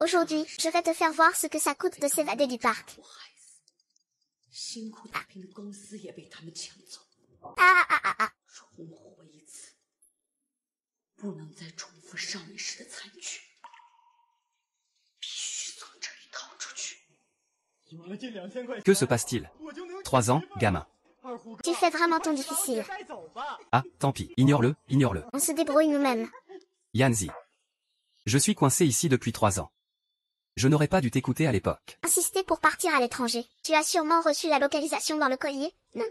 Aujourd'hui, je vais te faire voir ce que ça coûte de s'évader du parc. Ah ah ah ah. 不能再重复上一世的惨剧，必须从这里逃出去。 Que se passe-t-il? 3 ans, gamin. Tu fais vraiment ton difficile. Ah, tant pis, ignore-le, ignore-le. On se débrouille nous-mêmes. Yanzi. Je suis coincé ici depuis 3 ans. Je n'aurais pas dû t'écouter à l'époque. Insister pour partir à l'étranger. Tu as sûrement reçu la localisation dans le collier, non?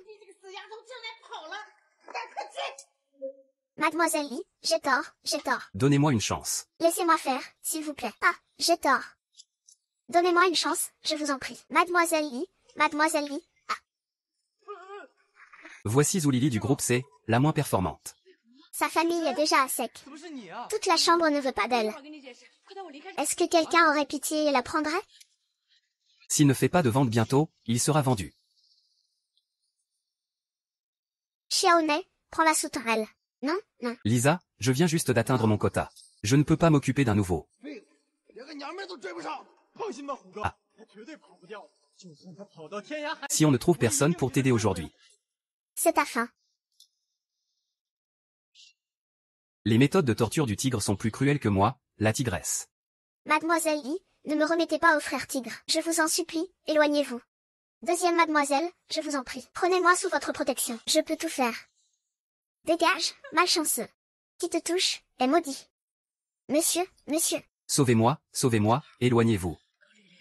Mademoiselle Lee, j'ai tort, j'ai tort. Donnez-moi une chance. Laissez-moi faire, s'il vous plaît. Ah, j'ai tort. Donnez-moi une chance, je vous en prie. Mademoiselle Lee, Mademoiselle Lee, ah. Voici Zulili du groupe C, la moins performante. Sa famille est déjà à sec. Toute la chambre ne veut pas d'elle. Est-ce que quelqu'un aurait pitié et la prendrait? S'il ne fait pas de vente bientôt, il sera vendu. Xiaoné, prends-la sous ton aile. Non, non. Lisa, je viens juste d'atteindre mon quota. Je ne peux pas m'occuper d'un nouveau. Ah. Si on ne trouve personne pour t'aider aujourd'hui. C'est ta fin. Les méthodes de torture du tigre sont plus cruelles que moi, la tigresse. Mademoiselle Lee, ne me remettez pas au frère tigre. Je vous en supplie, éloignez-vous. Deuxième mademoiselle, je vous en prie. Prenez-moi sous votre protection. Je peux tout faire. Dégage, malchanceux. Qui te touche, est maudit. Monsieur, monsieur. Sauvez-moi, sauvez-moi, éloignez-vous.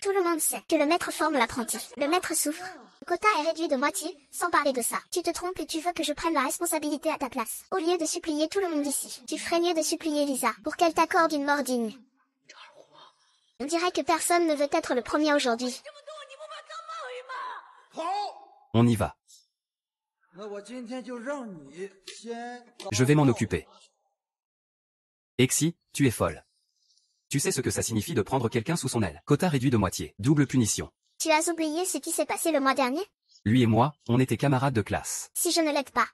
Tout le monde sait que le maître forme l'apprenti. Le maître souffre. Le quota est réduit de moitié, sans parler de ça. Tu te trompes et tu veux que je prenne la responsabilité à ta place. Au lieu de supplier tout le monde ici, tu ferais mieux de supplier Lisa, pour qu'elle t'accorde une mort digne. On dirait que personne ne veut être le premier aujourd'hui. On y va. Je vais m'en occuper. Exi, tu es folle. Tu sais ce que ça signifie de prendre quelqu'un sous son aile. Quota réduit de moitié, double punition. Tu as oublié ce qui s'est passé le mois dernier? Lui et moi, on était camarades de classe. Si je ne l'aide pas,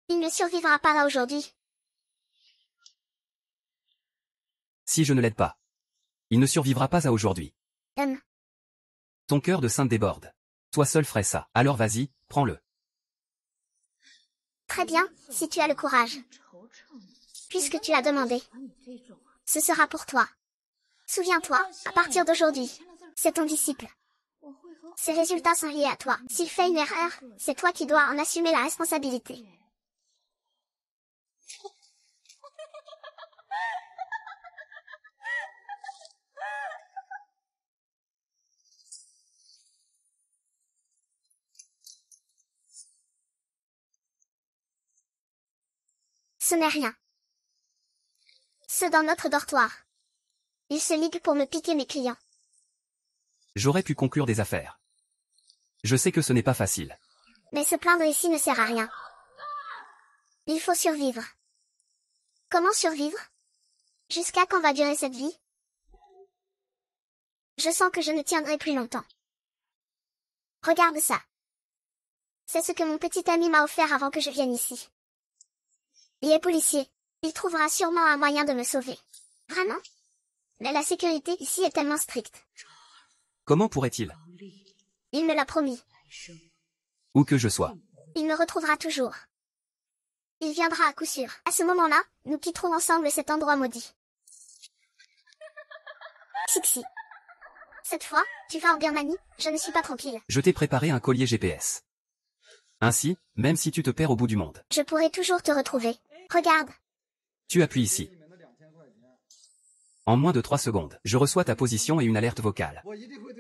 il ne survivra pas à aujourd'hui. Si je ne l'aide pas, il ne survivra pas à aujourd'hui. Ton cœur de sainte déborde. Toi seul ferais ça. Alors vas-y, prends-le. Très bien, si tu as le courage. Puisque tu as demandé. Ce sera pour toi. Souviens-toi, à partir d'aujourd'hui, c'est ton disciple. Ses résultats sont liés à toi. S'il fait une erreur, c'est toi qui dois en assumer la responsabilité. Ce n'est rien. Ceux dans notre dortoir. Ils se liguent pour me piquer mes clients. J'aurais pu conclure des affaires. Je sais que ce n'est pas facile. Mais se plaindre ici ne sert à rien. Il faut survivre. Comment survivre? Jusqu'à quand va durer cette vie? Je sens que je ne tiendrai plus longtemps. Regarde ça. C'est ce que mon petit ami m'a offert avant que je vienne ici. Il est policier. Il trouvera sûrement un moyen de me sauver. Vraiment? Mais la sécurité ici est tellement stricte. Comment pourrait-il? Il me l'a promis. Où que je sois. Il me retrouvera toujours. Il viendra à coup sûr. À ce moment-là, nous quitterons ensemble cet endroit maudit. Sixi. Cette fois, tu vas en Birmanie, je ne suis pas tranquille. Je t'ai préparé un collier GPS. Ainsi, même si tu te perds au bout du monde. Je pourrai toujours te retrouver. Regarde. Tu appuies ici. En moins de 3 secondes, je reçois ta position et une alerte vocale.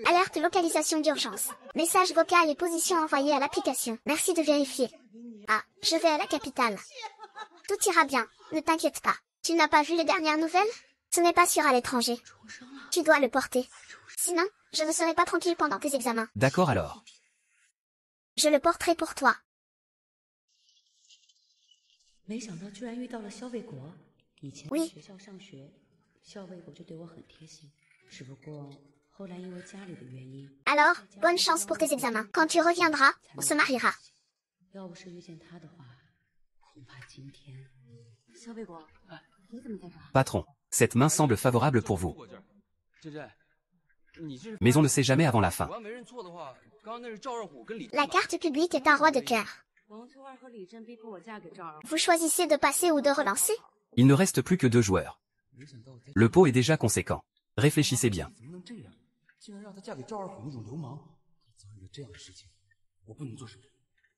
Alerte localisation d'urgence. Message vocal et position envoyée à l'application. Merci de vérifier. Ah, je vais à la capitale. Tout ira bien, ne t'inquiète pas. Tu n'as pas vu les dernières nouvelles? Ce n'est pas sûr à l'étranger. Tu dois le porter. Sinon, je ne serai pas tranquille pendant tes examens. D'accord alors. Je le porterai pour toi. Oui. Alors, bonne chance pour tes examens. Quand tu reviendras, on se mariera. Patron, cette main semble favorable pour vous. Mais on ne sait jamais avant la fin. La carte publique est un roi de cœur. Vous choisissez de passer ou de relancer? Il ne reste plus que 2 joueurs. Le pot est déjà conséquent. Réfléchissez bien.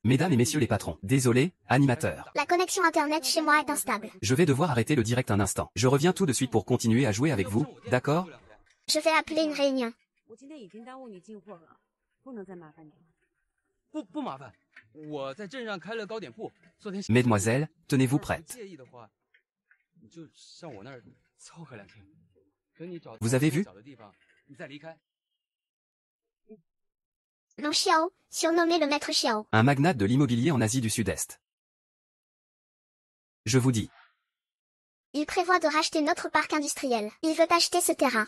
Mesdames et messieurs les patrons, désolé, animateur. La connexion internet chez moi est instable. Je vais devoir arrêter le direct un instant. Je reviens tout de suite pour continuer à jouer avec vous, d'accord? Je vais appeler une réunion. Mesdemoiselles, tenez-vous prêtes. Vous avez vu? Non Xiao, surnommé le maître Xiao. Un magnate de l'immobilier en Asie du Sud-Est. Je vous dis. Il prévoit de racheter notre parc industriel. Il veut acheter ce terrain.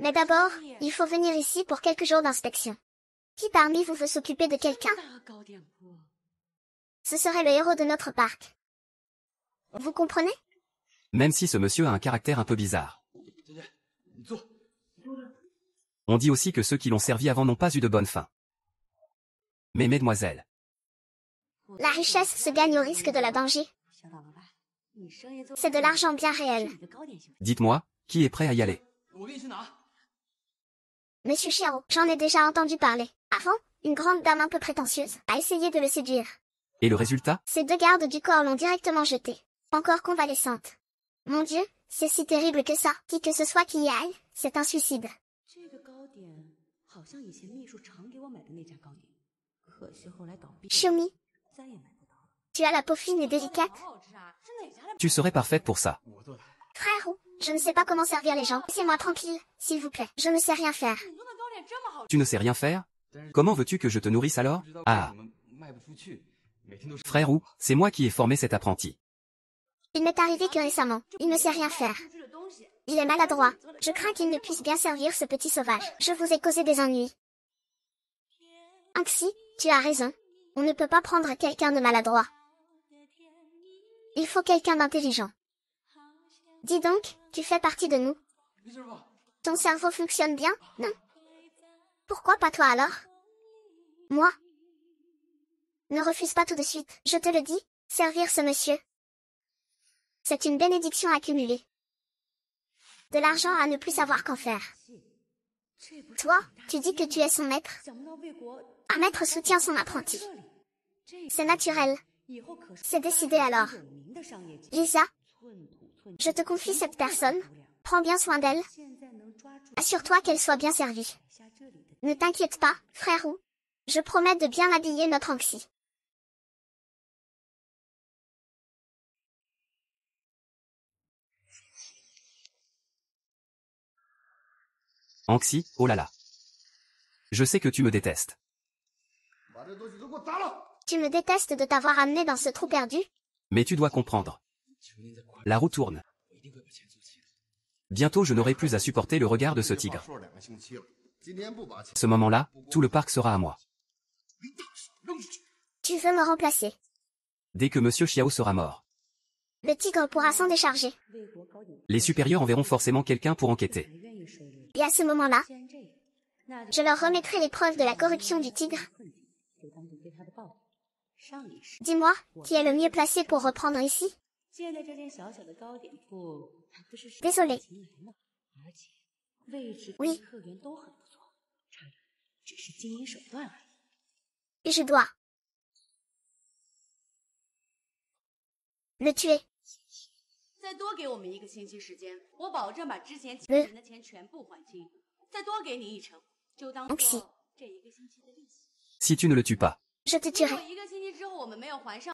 Mais d'abord, il faut venir ici pour quelques jours d'inspection. Qui parmi vous veut s'occuper de quelqu'un? Ce serait le héros de notre parc. Vous comprenez? Même si ce monsieur a un caractère un peu bizarre. On dit aussi que ceux qui l'ont servi avant n'ont pas eu de bonne fin. Mais mesdemoiselles. La richesse se gagne au risque de la danger. C'est de l'argent bien réel. Dites-moi, qui est prêt à y aller? Monsieur Xiao, j'en ai déjà entendu parler. Avant, une grande dame un peu prétentieuse a essayé de le séduire. Et le résultat? Ces 2 gardes du corps l'ont directement jeté. Encore convalescente. Mon Dieu, c'est si terrible que ça. Qui que ce soit qui y aille, c'est un suicide. Xiaomi, tu as la peau fine et délicate. Tu serais parfaite pour ça. Frère, je ne sais pas comment servir les gens. Laissez-moi tranquille, s'il vous plaît. Je ne sais rien faire. Tu ne sais rien faire? Comment veux-tu que je te nourrisse alors? Ah. Frère ou, c'est moi qui ai formé cet apprenti. Il m'est arrivé que récemment, il ne sait rien faire. Il est maladroit. Je crains qu'il ne puisse bien servir ce petit sauvage. Je vous ai causé des ennuis. Anxi, tu as raison. On ne peut pas prendre quelqu'un de maladroit. Il faut quelqu'un d'intelligent. Dis donc, tu fais partie de nous. Ton cerveau fonctionne bien, non? Pourquoi pas toi alors? Moi? Ne refuse pas tout de suite, je te le dis, servir ce monsieur. C'est une bénédiction accumulée. De l'argent à ne plus savoir qu'en faire. Toi, tu dis que tu es son maître. Un maître soutient son apprenti. C'est naturel. C'est décidé alors. Lisa, je te confie cette personne. Prends bien soin d'elle. Assure-toi qu'elle soit bien servie. Ne t'inquiète pas, frère ou. Je promets de bien habiller notre Anxi. Anxi, oh là là. Je sais que tu me détestes. Tu me détestes de t'avoir amené dans ce trou perdu? Mais tu dois comprendre. La roue tourne. Bientôt je n'aurai plus à supporter le regard de ce tigre. Ce moment-là, tout le parc sera à moi. Tu veux me remplacer? Dès que Monsieur Xiao sera mort. Le tigre pourra s'en décharger. Les supérieurs enverront forcément quelqu'un pour enquêter. Et à ce moment-là, je leur remettrai les preuves de la corruption du tigre. Dis-moi, qui est le mieux placé pour reprendre ici? Désolé. Oui. Et je dois le tuer. Anxi. Si tu ne le tues pas. Je te tuerai.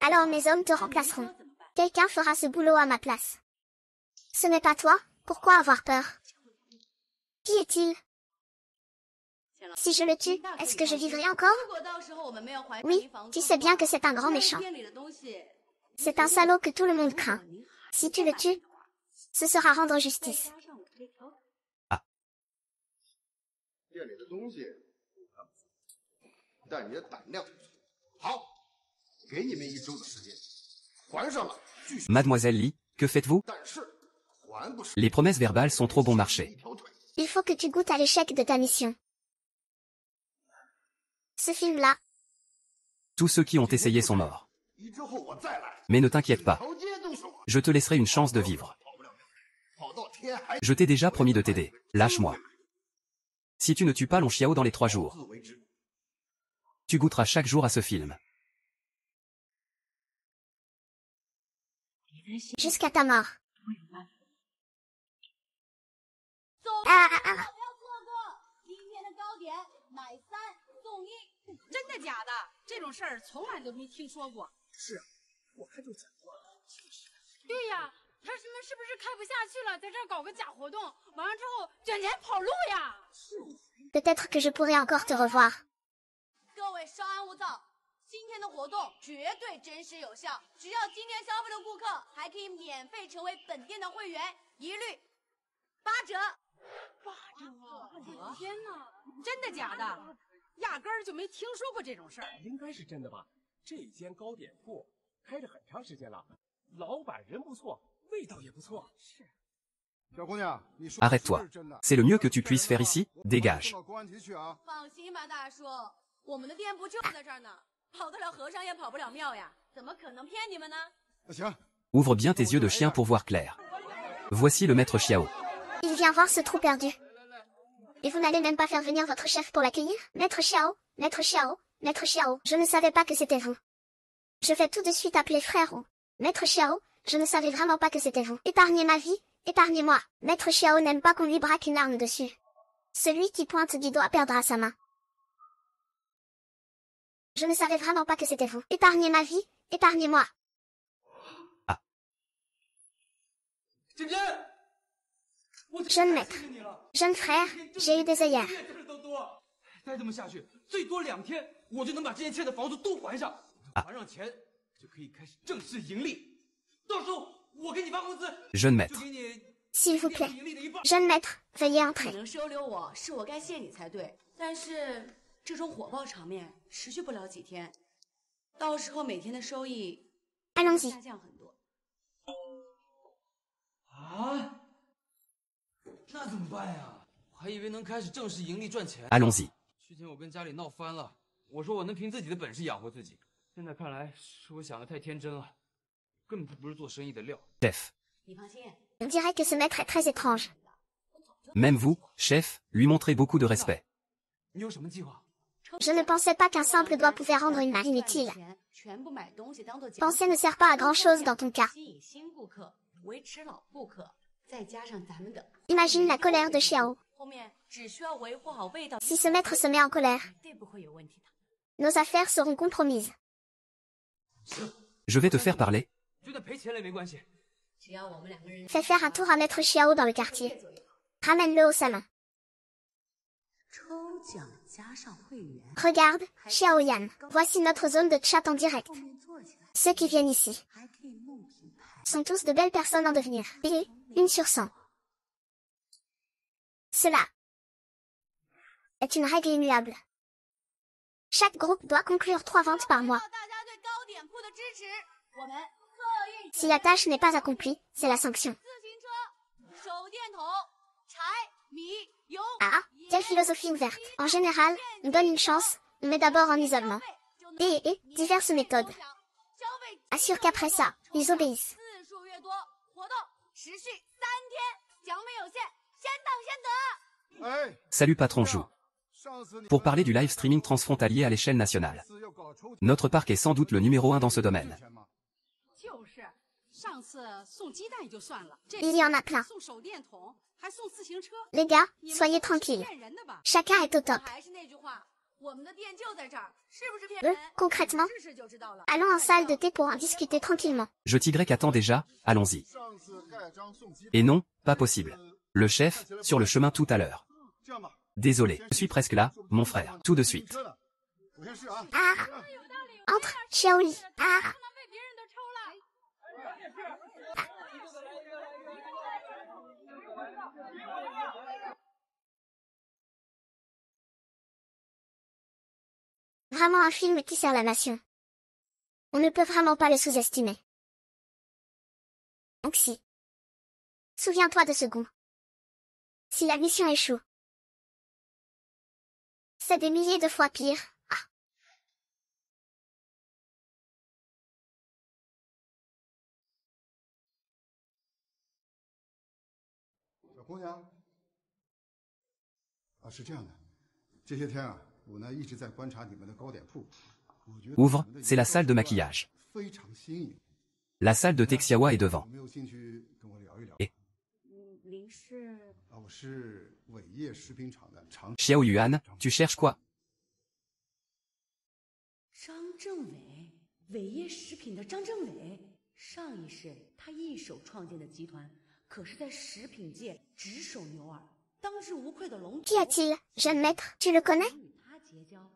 Alors mes hommes te remplaceront. Quelqu'un fera ce boulot à ma place. Ce n'est pas toi, pourquoi avoir peur? Qui est-il? Si je le tue, est-ce que je vivrai encore? Oui, tu sais bien que c'est un grand méchant. C'est un salaud que tout le monde craint. Si tu le tues, ce sera rendre justice. Ah. Mademoiselle Li, que faites-vous? Les promesses verbales sont trop bon marché. Il faut que tu goûtes à l'échec de ta mission. Ce film-là, Tous ceux qui ont essayé sont morts. Mais ne t'inquiète pas. Je te laisserai une chance de vivre. Je t'ai déjà promis de t'aider. Lâche-moi. Si tu ne tues pas Long Xiao dans les 3 jours, tu goûteras chaque jour à ce film. jusqu'à ta mort. Ah, ah, ah. 真的假的？这种事儿从来都没听说过。是啊，我看就怎么了。对呀，他们是不是开不下去了，在这儿搞个假活动，完了之后卷钱跑路呀？ Peut-être que je pourrai encore te revoir. 各位稍安勿躁，今天的活动绝对真实有效，只要今天消费的顾客还可以免费成为本店的会员，一律8折。天哪，真的假的？压根儿就没听说过这种事儿。应该是真的吧？这间糕点铺开着很长时间了，老板人不错，味道也不错。是。小姑娘，你说 Arrête-toi. C'est le mieux que tu puisses faire ici. Dégage. 公安局去啊！ 放心吧，大叔，我们的店铺就在这儿呢，跑得了和尚也跑不了庙呀，怎么可能骗你们呢？那行， Ouvre bien tes yeux de chien pour voir clair. Voici le maître Xiao. Il vient voir ce trou perdu. Et vous n'allez même pas faire venir votre chef pour l'accueillir? Maître Xiao, Maître Xiao, Maître Xiao, je ne savais pas que c'était vous. Je vais tout de suite appeler frère. Maître Xiao, je ne savais vraiment pas que c'était vous. Épargnez ma vie, épargnez-moi. Maître Xiao n'aime pas qu'on lui braque une arme dessus. Celui qui pointe du doigt perdra sa main. Je ne savais vraiment pas que c'était vous. Épargnez ma vie, épargnez-moi. Jeune maître, jeune frère, j'ai eu des œillères. 再这么下去，最多2天，我就能把之前欠的房租都还上。还上钱，就可以开始正式盈利。到时候我给你发工资， Jeune 就 maître. 给你 S'il vous 店 plaît. 盈利的一半。 Jeune maître, veuillez 你 entrer. 能收留我，是我该谢你才对。但是这种火爆场面持续不了几天，到时候每天的收益 Allons-y. 下降很多。啊？那怎么办呀？我还以为能开始正式盈利赚钱。 Allons-y. 之前我跟家里闹翻了，我说我能凭自己的本事养活自己。现在看来是我想的太天真了，根本不是做生意的料。 Chef. 你放心， On dirait que ce maître est très étrange. Même vous, chef, lui montrez beaucoup de respect. 你有什么计划？ Je ne pensais pas qu'un simple doigt pouvait rendre une main inutile. 全部买东西当做 Penser ne sert pas à grand chose dans ton cas. 吸引新顾客，维持老顾客，再加上咱们的 Imagine la colère de Xiao. 后面只需要维护好味道， Si ce maître se met en colère, 绝对不会有问题的。 nos affaires seront compromises. Je vais te faire parler. 就算赔钱了也没关系。只要我们2个人 Fais faire un tour à maître Xiao dans le quartier. Ramène-le au salon. 抽奖加上会员， Regarde, Xiao Yan. Voici notre zone de chat en direct. 后面坐起来 Ceux qui viennent ici 还可以弄品牌。 sont tous de belles personnes en devenir. Et 1 sur 100. Cela est une règle immuable. Chaque groupe doit conclure 3 ventes par mois. 大家对糕点铺的支持，我们特运 Si la tâche n'est pas accomplie, c'est la sanction. 自行车、手电筒、柴米油。 Ah, quelle philosophie ouverte. En général, on donne une chance, on met d'abord en isolement. Et diverses méthodes. 消费 Assure qu'après ça, ils obéissent. 次数越多，活动持续3天，奖品有限，先到先得。哎， Salut patron Jou. 上次你 Pour parler du live streaming transfrontalier à l'échelle nationale. 要搞抽 Notre parc est sans doute le numéro 1 dans ce domaine. 钱吗？就是上次送鸡蛋就算了，这 Il y en a plein. 送手电筒，还送自行车， Les gars, 你们 soyez 不会是 tranquilles. 骗人的吧？ Chacun est au top. 还是那句话，我们的店就在这儿，是不是骗 Eux, 人？ concrètement, 试试就知道了。 allons en salle de thé pour en discuter tranquillement. Je Tigrec attend déjà, allons-y. 上次盖章送鸡蛋 Et non, pas possible. Le chef, sur le chemin tout à l'heure. 这样吧， Désolé, je suis presque là, mon frère. Tout de suite. 车呢我先试啊。 Ah, entre, Xiaoli. Ah, 不能被别人都抽了。 vraiment un film qui sert la nation. On ne peut vraiment pas le sous-estimer. Donc si. Souviens-toi de ce goût. Si la mission échoue. C'est des milliers de fois pire. Ah. Ouvre, c'est la salle de maquillage. La salle de Texiawa est devant. Et Xiao Yuan, tu cherches quoi? 张政委，伟业食品的张政委，上一世他一手创建的集团，可是在食品界只手牛耳，当之无愧的龙头。 Qu'y a-t-il, jeune maître? Tu le connais? 与他结交，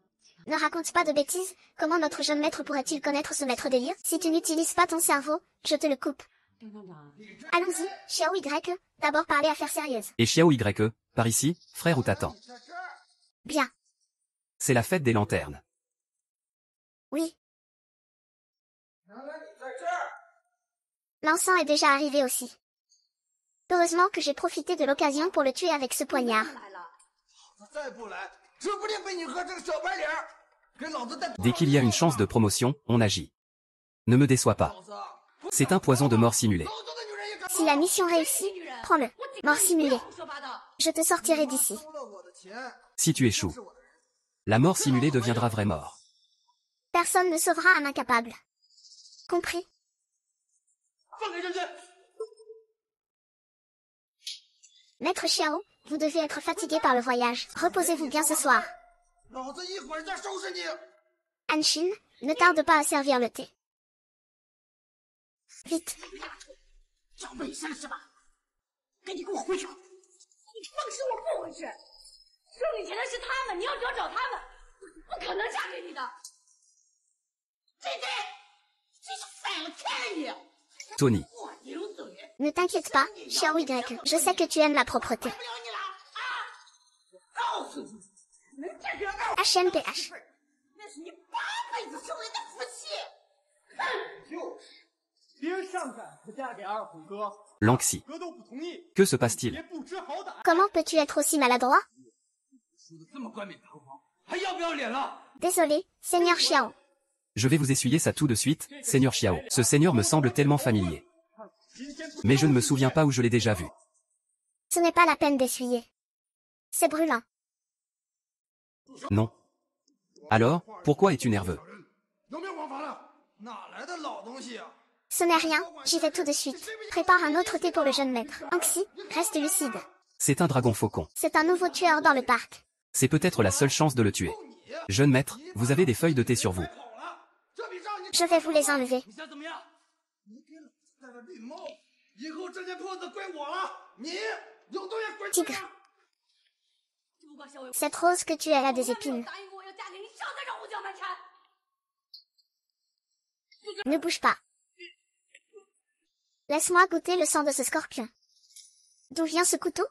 Ne raconte pas de bêtises. Comment notre jeune maître pourrait-il connaître ce maître délire? Si tu n'utilises pas ton cerveau, je te le coupe. 张厂长， Allons-y, Xiao Y. D'abord parler affaires sérieuses. Et Xiao YE, par ici, frère ou t'attends? Bien. C'est la fête des lanternes. Oui. L'encens est déjà arrivé aussi. Heureusement que j'ai profité de l'occasion pour le tuer avec ce poignard. 来了， 再不来，指不定被你和这个小白脸儿给老子带。 Dès qu'il y a une chance de promotion, on agit. Ne me déçois pas. C'est un poison de mort simulé. 老子的女人也敢 Si la mission réussit, prends-le. Mort simulée. 胡说八道！ Je te sortirai d'ici. 收了我的钱， Si tu échoues, la mort simulée deviendra vraie mort. Personne ne sauvera un incapable. Compris? 放开郑轩！ Maître Xiao, vous devez être fatigué par le voyage. Reposez-vous bien ce soir. 老子一会儿再收拾你！ Anshin, ne tarde pas à servir le thé. Vite. 找美山是吧？赶紧给我回去！你放肆，我不回去！收你钱的是他们，你要找他们，我不可能嫁给你的。姐姐，真是反了天了你！ Tony, 我顶嘴， Ne t'inquiète pas, Xiao Y. Je sais que tu aimes la propreté. 不了你了啊！我告诉你，能嫁给二 HMPH. 那是你八辈子修来的福气。就是，别人上赶着嫁给二虎哥， Lanxi. 哥都不同意， Que se 也 passe-t-il? 不知好歹。 Comment peux-tu être aussi maladroit? 说的这么冠冕堂皇，还要不要脸了？ Désolé, Seigneur Xiao. Je vais vous essuyer ça tout de suite, Seigneur Xiao. Ce seigneur me semble tellement familier. Mais je ne me souviens pas où je l'ai déjà vu. Ce n'est pas la peine d'essuyer. C'est brûlant. Non. Alors, pourquoi es-tu nerveux? 有没有王法了？哪来的老东西啊？ Ce n'est rien, j'y vais tout de suite. Prépare un autre thé pour le jeune maître. Anxi, reste lucide. C'est un dragon faucon. C'est un nouveau tueur dans le parc. C'est peut-être la seule chance de le tuer. Jeune maître, vous avez des feuilles de thé sur vous. 跑了，这笔账你 Je vais vous les enlever. 你想怎么样？你给老子戴了绿帽，以后这间铺子归我了。你有东西滚出去！ Tigre. 不管小伟， Cette rose que tu as a des 我 épines. 答应过要嫁给你，少再让我叫难缠。 Ne bouge pas. Laisse-moi goûter le sang de ce scorpion. D'où vient ce couteau?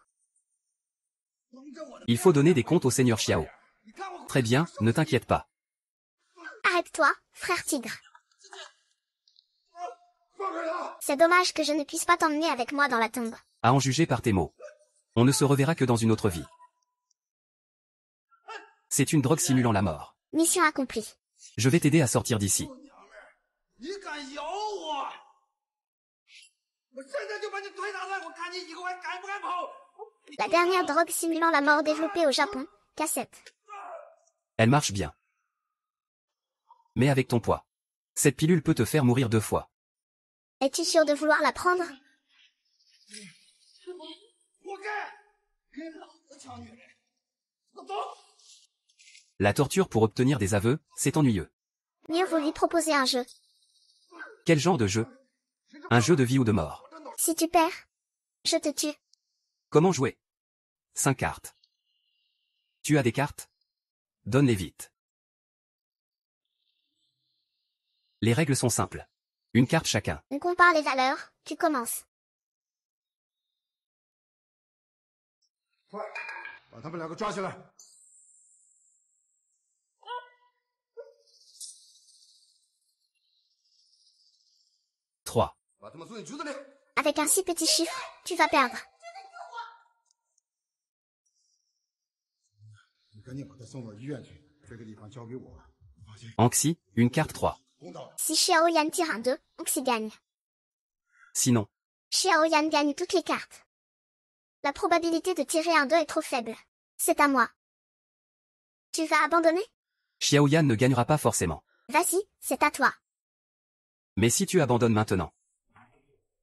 当着我的 Il faut donner des comptes au seigneur Xiao. 你看我 Très bien, ne t'inquiète pas. Arrête-toi, frère tigre. 放开他！ C'est dommage que je ne puisse pas t'emmener avec moi dans la tombe. À en juger par tes mots. On ne se reverra que dans une autre vie. C'est une drogue simulant la mort. Mission accomplie. Je vais t'aider à sortir d'ici. 娘们儿，你敢咬我？我现在就把你推倒了，我看你以后还敢不敢跑！ La dernière drogue simulant la mort développée au Japon. Cassette. Elle marche bien. Mais avec ton poids. Cette pilule peut te faire mourir 2 fois. Es-tu sûr de vouloir la prendre? 活该！给老子抢女人！我走！ La torture pour obtenir des aveux, c'est ennuyeux. Mieux vaut lui proposer un jeu. Quel genre de jeu? Un jeu de vie ou de mort. Si tu perds, je te tue. Comment jouer? 5 cartes. Tu as des cartes? Donne-les vite. Les règles sont simples. Une carte chacun. On compare les valeurs, tu commences. 快，把他们两个抓起来！ 3. 把他们送进局子里。 Avec un si petit chiffre, tu vas perdre. Anxi, une carte 3. Si Xiao Yan tire un 2, Anxi gagne. Sinon, Xiao Yan gagne toutes les cartes. La probabilité de tirer un 2 est trop faible. C'est à moi. Tu vas abandonner? Xiaoyan ne gagnera pas forcément. Vas-y, c'est à toi. Mais si tu abandonnes maintenant,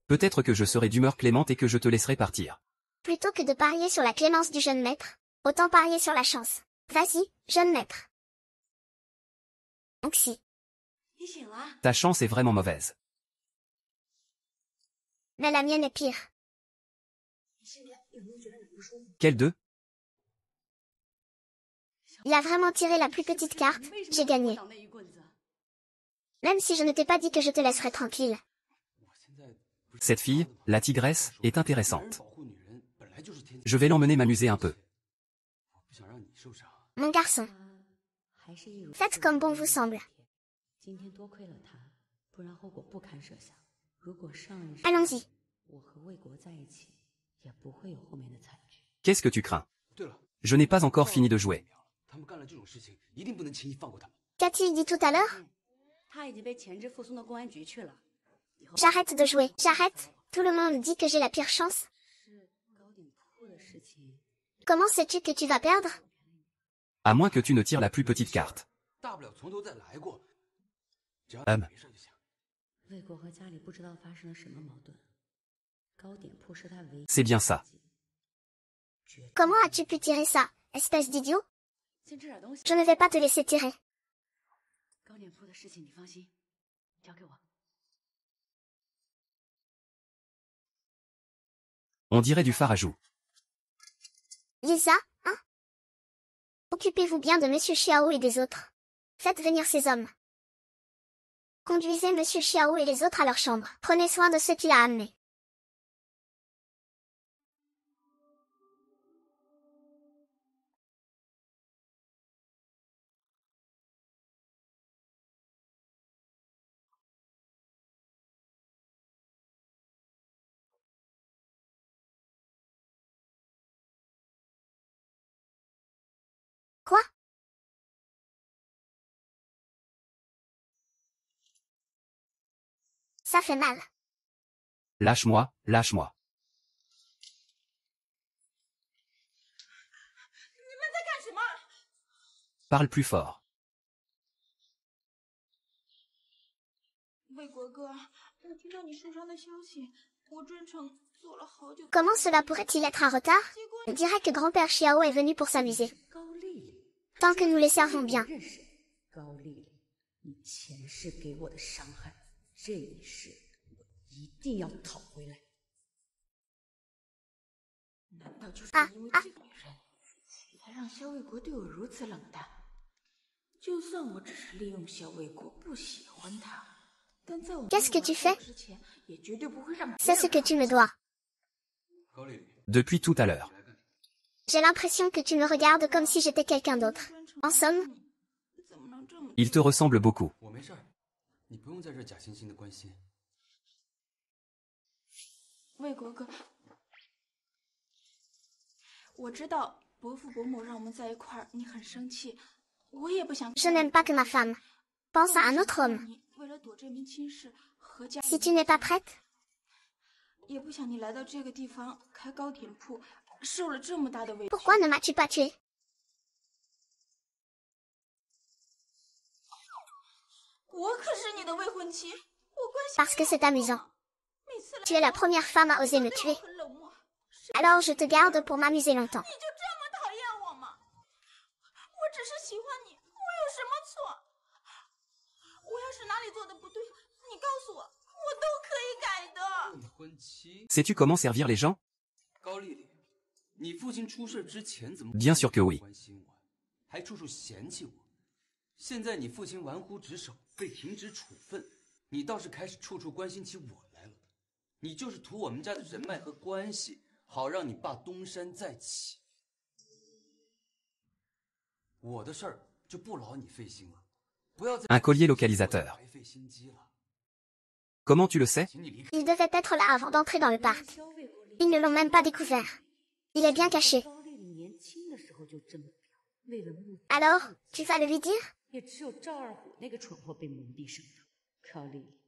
peut-être que je serai d'humeur clémente et que je te laisserai partir. Plutôt que de parier sur la clémence du jeune maître, autant parier sur la chance. Vas-y, jeune maître. Anxi. Ta chance est vraiment mauvaise. Mais la mienne est pire. Quel 2? Il a vraiment tiré la plus petite carte, j'ai gagné. Même si je ne t'ai pas dit que je te laisserais tranquille. Cette fille, la tigresse, est intéressante. Je vais l'emmener m'amuser un peu. Mon garçon. Faites comme bon vous semble. Allons-y. Qu'est-ce que tu crains? Je n'ai pas encore fini de jouer. Qu'a-t-il dit tout à l'heure? J'arrête de jouer, j'arrête. Tout le monde dit que j'ai la pire chance. Comment sais-tu que tu vas perdre? À moins que tu ne tires la plus petite carte. C'est bien ça. Comment as-tu pu tirer ça, espèce d'idiot? Je ne vais pas te laisser tirer. On dirait du farajou. Lisa, hein? Occupez-vous bien de Monsieur Xiao et des autres. Faites venir ces hommes. Conduisez Monsieur Xiao et les autres à leur chambre. Prenez soin de ceux qu'il a amenés. Quoi? Ça fait mal. Lâche-moi, lâche-moi. Parle plus fort. Comment cela pourrait-il être un retard? On dirait que grand-père Xiao est venu pour s'amuser. Tant que nous les servons bien. Ah, ah. Qu'est-ce que tu fais? C'est ce que tu me dois. Depuis tout à l'heure. J'ai l'impression que tu me regardes comme si j'étais quelqu'un d'autre. En somme, Il te ressemble beaucoup. je n'aime pas que ma femme pense à un autre homme. Si tu n'es pas prête, pourquoi ne m'as-tu pas tué? Parce que c'est amusant. Tu es la première femme à oser me tuer. Alors je te garde pour m'amuser longtemps. Sais-tu comment servir les gens? Bien sûr que oui. Un collier localisateur. Comment tu le sais? Il devait être là avant d'entrer dans le parc. Ils ne l'ont même pas découvert. Il est bien caché. Alors, tu vas le lui dire? 也只有赵二虎那个蠢货被蒙蔽上当。高丽丽，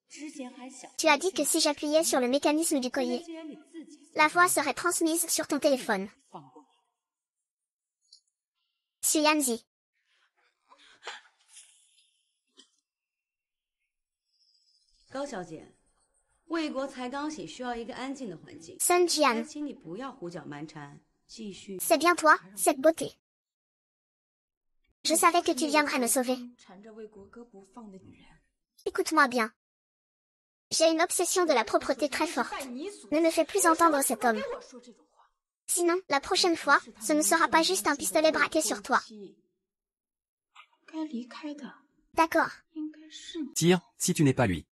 之前还想 Tu as dit que si j'appuyais sur le mécanisme du collier, 既然你自己 la voix serait transmise sur ton téléphone. 放过我， Xu Yanzi. 高小姐，魏国才刚醒，需要一个安静的环境。 Sun 还 Jian. 请你不要胡搅蛮缠，继续。 C'est bien toi, cette beauté. Je savais que tu viendrais me sauver. 缠着魏国哥不放的女人， Écoute-moi bien. J'ai une obsession de la propreté très forte. Ne me fais plus entendre cet homme. 跟我说这种话。 Sinon, la prochaine fois, ce ne sera pas juste un pistolet braqué sur toi. 该离开的 D'accord. 应该是你。 Tire, si tu n'es pas lui.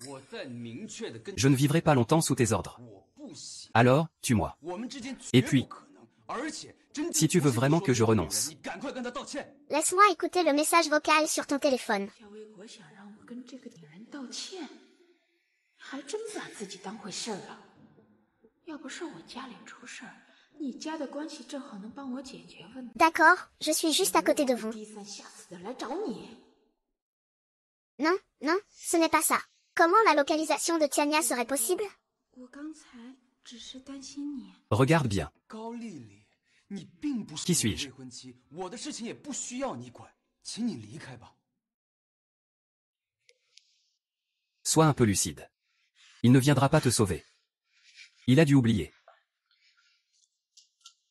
我在明确的跟 Je ne vivrai pas longtemps sous tes ordres. 我不行， Alors, tue-moi. 我们之间 Et 绝 puis 不可能，而且真 Si tu veux vraiment que je renonce. 你赶快跟他道歉。 Laisse-moi écouter le message vocal sur ton téléphone. 夏魏国想让我跟这个女人道歉，还真把自己当回事儿了。要不是我家里出事儿，你家的关系正好能帮我解决问题。 D'accord, je suis juste à côté de vous. 低三下四的来找你， Non, non, ce n'est pas ça. Comment la localisation de Tiania serait possible? 我刚才只是担心你。 Regarde bien. 高丽丽，你并不是 Qui 我的 suis-je 未婚妻，我的事情也不需要你管，请你离开吧。 Sois un peu lucide. Il ne viendra pas te sauver. Il a dû oublier.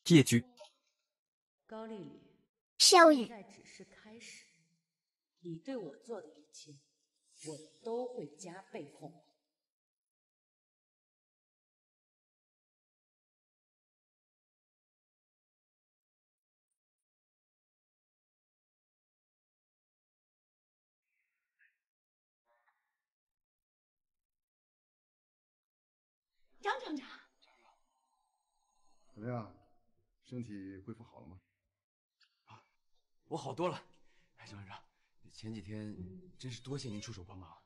Qui es-tu? 高丽丽， Xiao Yu. 现在只是开始，你对我做的一切，我都会加倍奉还。 张厂长，怎么样？身体恢复好了吗？我好多了。哎，张厂长，前几天真是多谢您出手帮忙。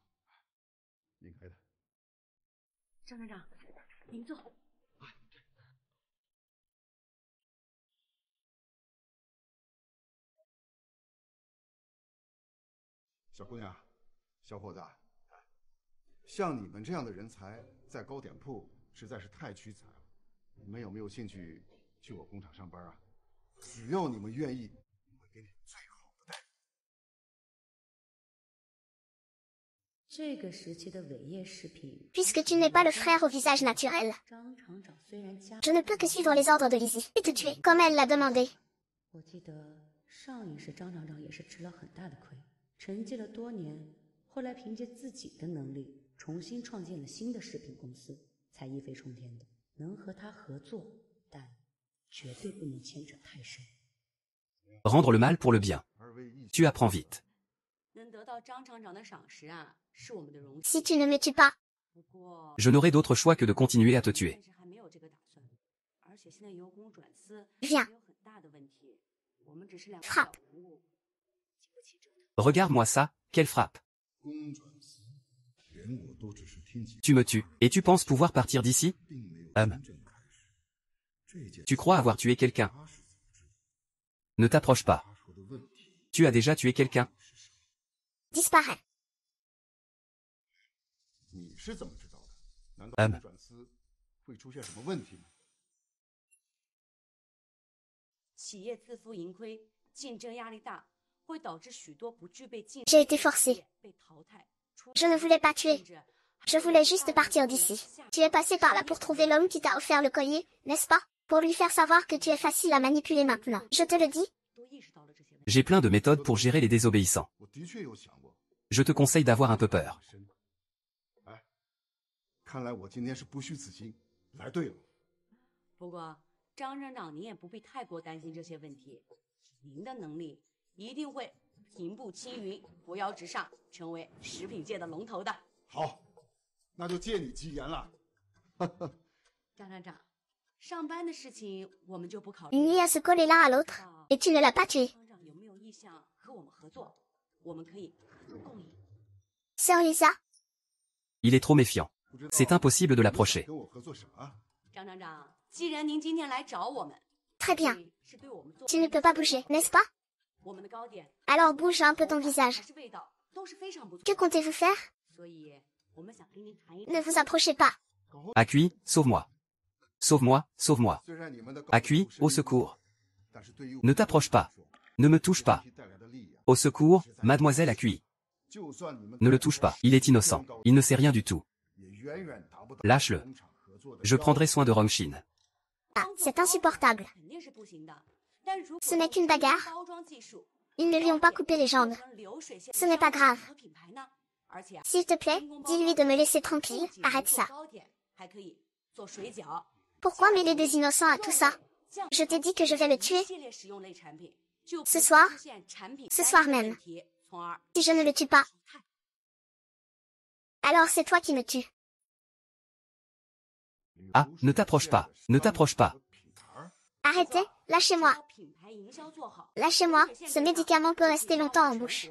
应该的。张厂长，您坐。小姑娘，小伙子，像你们这样的人才，在糕点铺实在是太屈才了。你们有没有兴趣去我工厂上班啊？只要你们愿意，我会给你最好的待遇。这个时期的伟业食品， Puisque tu n'es pas le frère au visage naturel, 张厂长虽然家， je ne peux que suivre les ordres de Lizzie et te tuer, comme elle l'a demandé. 我记得上一世张厂长也是吃了很大的亏，沉寂了多年，后来凭借自己的能力重新创建了新的食品公司，才一飞冲天的。能和他合作，但绝对不能牵扯太深。 Rendre le mal pour le bien. Tu apprends vite. 能得到张厂长的赏识啊，是我们的荣 Si 幸。 tu ne me tues pas, 不过， Je n'aurai d'autre choix que de continuer à te tuer. 暂时还没有这个打算，而且现在由公转私 Viens 也有很大的问题。我们只是两个 Frappe 小人物，经不起折腾。 Regarde-moi ça, quelle frappe. 公转私，连我都只是听其 Tu me tues, et tu penses pouvoir partir d'ici? 并没有 Hum. 真正开始。这件 Tu crois avoir tué quelqu'un? 他是怎么知道 Ne t'approche pas. 他说的问题？ Tu as déjà tué quelqu'un? disparaît. 你是怎么知道的？难道嗯公转私会出现什么问题吗？企业自负盈亏，竞争压力大，会导致许多不具备竞 J'ai 争 été forcée. 被淘汰。出 Je ne voulais pas tuer. 甚至 Je voulais juste partir d'ici. Tu es passé par là pour trouver l'homme qui t'a offert le collier, n'est-ce pas? Pour lui faire savoir que tu es facile à manipuler maintenant. Je te le dis, 都意识到了这些问题。 J'ai plein de méthodes pour gérer les désobéissants. 我的确有想过。 Je te conseille d'avoir un peu peur. 深。哎，看来我今天是不虚此行，来对了。不过，张厂长，您也不必太过担心这些问题。您的能力一定会平步青云、扶摇直上，成为食品界的龙头的。好，那就借你吉言了。张厂长，上班的事情我们就不考 une 虑 nuit 了。 à se coller l'un à l'autre, et tu ne l'as pas tué. 厂长有没有意向和我们合作？我们可以合作共赢。 Sœur Lisa, Il est trop méfiant. 不知道 C'est impossible de 你 l'approcher. 跟我合作啥？张厂长，既然您今天来找我们， Très bien. Tu ne peux pas bouger, n'est-ce pas? Alors bouge un peu ton visage. Que comptez-vous faire? Ne vous approchez pas. Accueil, sauve-moi. Sauve-moi, sauve-moi. Accueil, au secours. Ne t'approche pas. Ne me touche pas. Au secours, mademoiselle Accueil. Ne le touche pas, il est innocent. Il ne sait rien du tout. Lâche-le. Je prendrai soin de Rongshin. Ah, c'est insupportable. Ce n'est qu'une bagarre. Ils ne lui ont pas coupé les jambes. Ce n'est pas grave. S'il te plaît, dis-lui de me laisser tranquille, arrête ça. Pourquoi mêler des innocents à tout ça? Je t'ai dit que je vais le tuer. Ce soir même. Si je ne le tue pas, alors c'est toi qui me tues. Ah, ne t'approche pas, ne t'approche pas. Arrêtez, lâchez-moi. Lâchez-moi, ce médicament peut rester longtemps en bouche.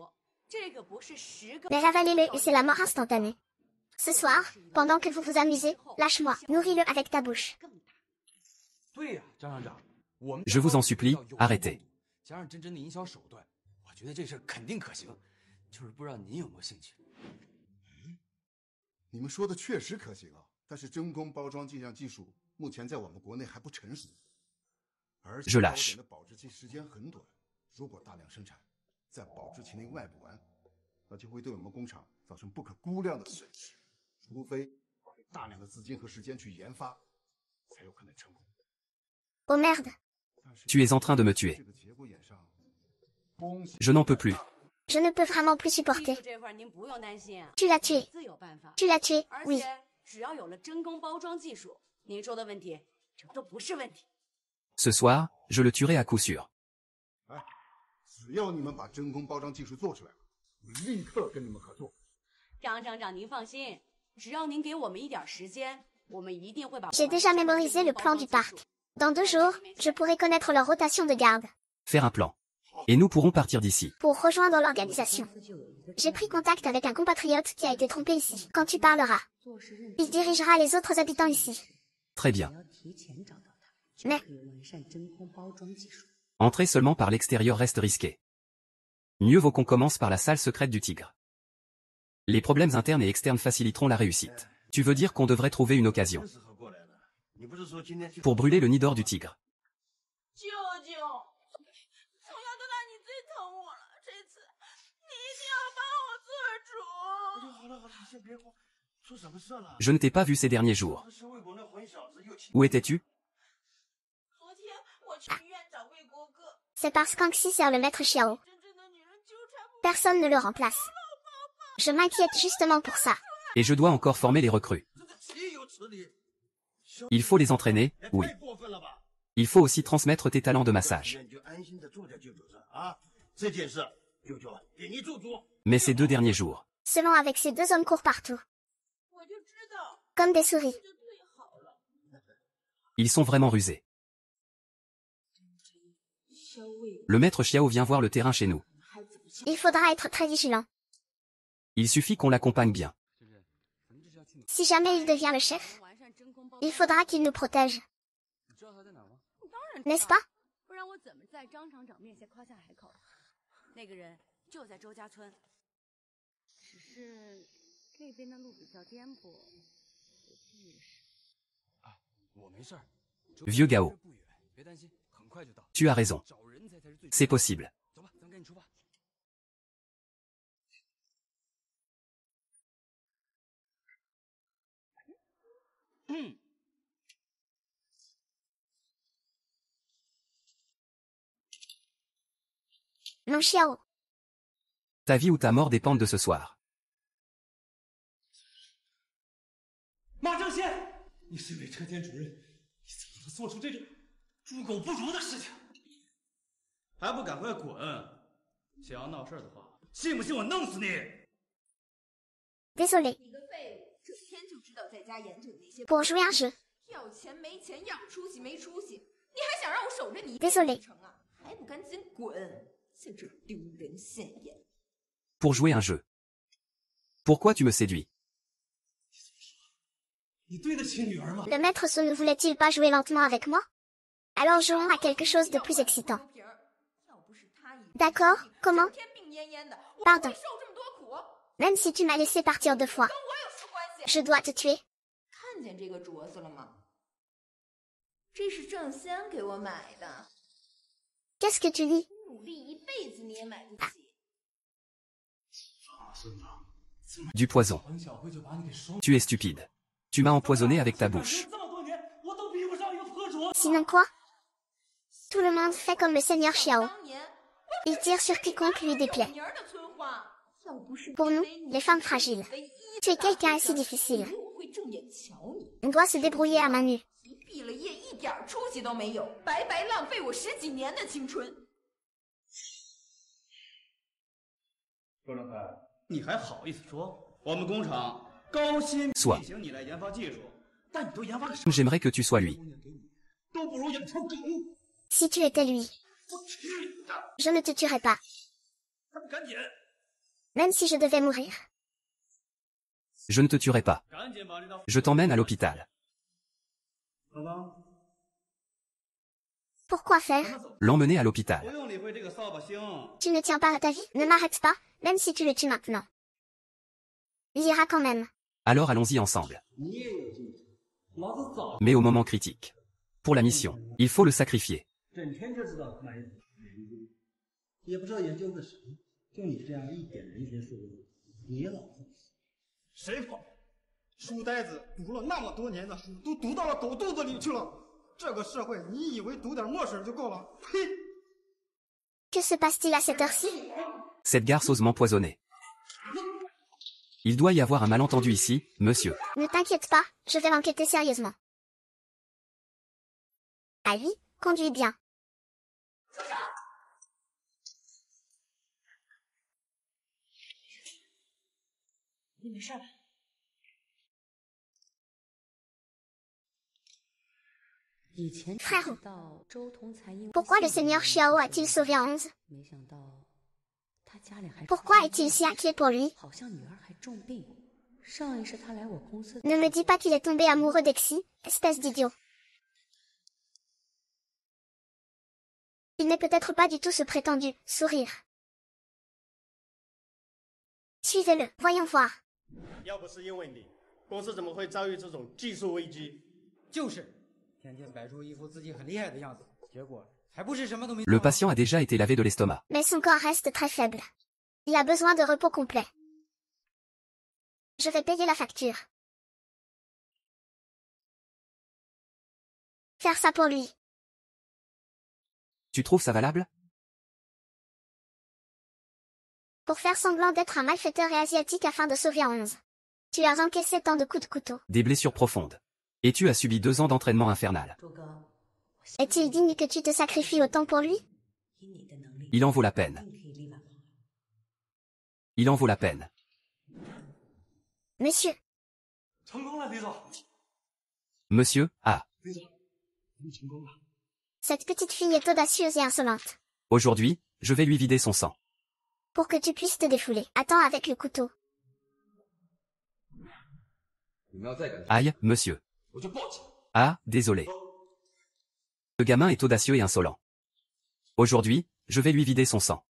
Mais ravalez-le et c'est la mort instantanée. Ce soir, pendant que vous vous amusez, lâche-moi, nourris-le avec ta bouche. Je vous en supplie, arrêtez. Je lâche. Oh merde. Tu es en train de me tuer. Je n'en peux plus. Je ne peux vraiment plus supporter. Tu l'as tué. Tu l'as tué, oui. Ce soir, je le tuerai à coup sûr. J'ai déjà mémorisé le plan du parc. Dans 2 jours, je pourrai connaître leur rotation de garde. Faire un plan. Et nous pourrons partir d'ici. Pour rejoindre l'organisation. J'ai pris contact avec un compatriote qui a été trompé ici. Quand tu parleras, il dirigera les autres habitants ici. Très bien. Mais Entrer seulement par l'extérieur reste risqué. Mieux vaut qu'on commence par la salle secrète du tigre. Les problèmes internes et externes faciliteront la réussite. Tu veux dire qu'on devrait trouver une occasion pour brûler le nid d'or du tigre. Je ne t'ai pas vu ces derniers jours. Où étais-tu? c'est parce qu'Anxi sert le maître Xiao. Personne ne le remplace. Je m'inquiète justement pour ça. Et je dois encore former les recrues. Il faut les entraîner, oui. Il faut aussi transmettre tes talents de massage. Mais ces 2 derniers jours, Seulement avec ces 2 hommes courent partout. Comme des souris. ils sont vraiment rusés. Le maître Xiao vient voir le terrain chez nous. Il faudra être très vigilant. Il suffit qu'on l'accompagne bien. Si jamais il devient le chef, il faudra qu'il nous protège. N'est-ce pas? Vieux Gao. Tu as raison. C'est possible. Mon Xiao. Ta vie ou ta mort dépendent de ce soir. 马正贤，你身为车间主任，你怎么能做出这种猪狗不如的事情？还不赶快滚！想要闹事的话，信不信我弄死你？ Désolé. 你个废物，整天就知道在家研究那些 Pour jouer un jeu. 要钱没钱，要出息没出息，你还想让我守着你？Désolé. 成啊？还不赶紧滚！在这丢人现眼。 Pour jouer un jeu. Pourquoi tu me séduis? 你对得起女儿吗？ Le maître Sun ne voulait-il pas jouer lentement avec moi? Alors jouons à quelque chose de plus excitant. D'accord, comment? Pardon. Même si tu m'as laissé partir 2 fois, je dois te tuer. 看见这个镯子了吗？这是郑仙给我买的。 Qu'est-ce que tu lis? 努力一辈子你也买不起。 Du poison. Tu es stupide. Tu m'as empoisonné avec ta bouche. Sinon quoi? Tout le monde fait comme le seigneur Xiao. Il tire sur quiconque lui déplaît. Pour nous, les femmes fragiles, tu es quelqu'un assez difficile. On doit se débrouiller à main nue. 毕了业一点出息都没有，白白浪费我10几年的青春。周正开，你还好意思说？我们工厂高薪聘请你来研发技术，但你都研发了什么？ J'aimerais que tu sois lui. 都不如养条狗。 Si tu étais lui, je ne te tuerais pas. 赶紧！ Même si je devais mourir. Je ne te tuerai pas. Je t'emmène à l'hôpital. Pourquoi faire? L'emmener à l'hôpital. Tu ne tiens pas à ta vie, ne m'arrête pas, même si tu le tues maintenant. Il ira quand même. Alors allons-y ensemble. Mais au moment critique. Pour la mission, il faut le sacrifier. 整天就知道买研究，也不知道研究个什么。就你这样一点人情世故，你老子谁跑？书呆子读了那么多年的书，都读到了狗肚子里去了。这个社会，你以为读点墨水就够了？呸！ Que se passe-t-il à cette heure-ci? Cette garce ose m'empoisonner. Il doit y avoir un malentendu ici, monsieur. Ne t'inquiète pas, je vais enquêter sérieusement. Ali, conduis bien. 你没事吧？ Frère, pourquoi le seigneur Xiao a-t-il sauvé Onze? Pourquoi est-il si inquiet pour lui? Ne me dis pas qu'il est tombé amoureux d'Exi, espèce d'idiot. Il n'est peut-être pas du tout ce prétendu sourire. Suivez-le, voyons voir. 要不是因为你，公司怎么会遭遇这种技术危机？就是，天天摆出一副自己很厉害的样子，结果还不是什么都没。 Le patient a déjà été lavé de l'estomac. Mais son corps reste très faible. Il a besoin de repos complet. Je vais payer la facture. Faire ça pour lui. Tu trouves ça valable? Pour faire semblant d'être un malfaiteur et asiatique afin de sauver Onze. Tu as encaissé tant de coups de couteau. Des blessures profondes. Et tu as subi 2 ans d'entraînement infernal. Est-il digne que tu te sacrifies autant pour lui? Il en vaut la peine. Il en vaut la peine. Monsieur. Monsieur, ah. Cette petite fille est audacieuse et insolente. Aujourd'hui, je vais lui vider son sang. Pour que tu puisses te défouler. Attends avec le couteau. Aïe, monsieur. Ah, désolé. Ce gamin est audacieux et insolent. Aujourd'hui, je vais lui vider son sang.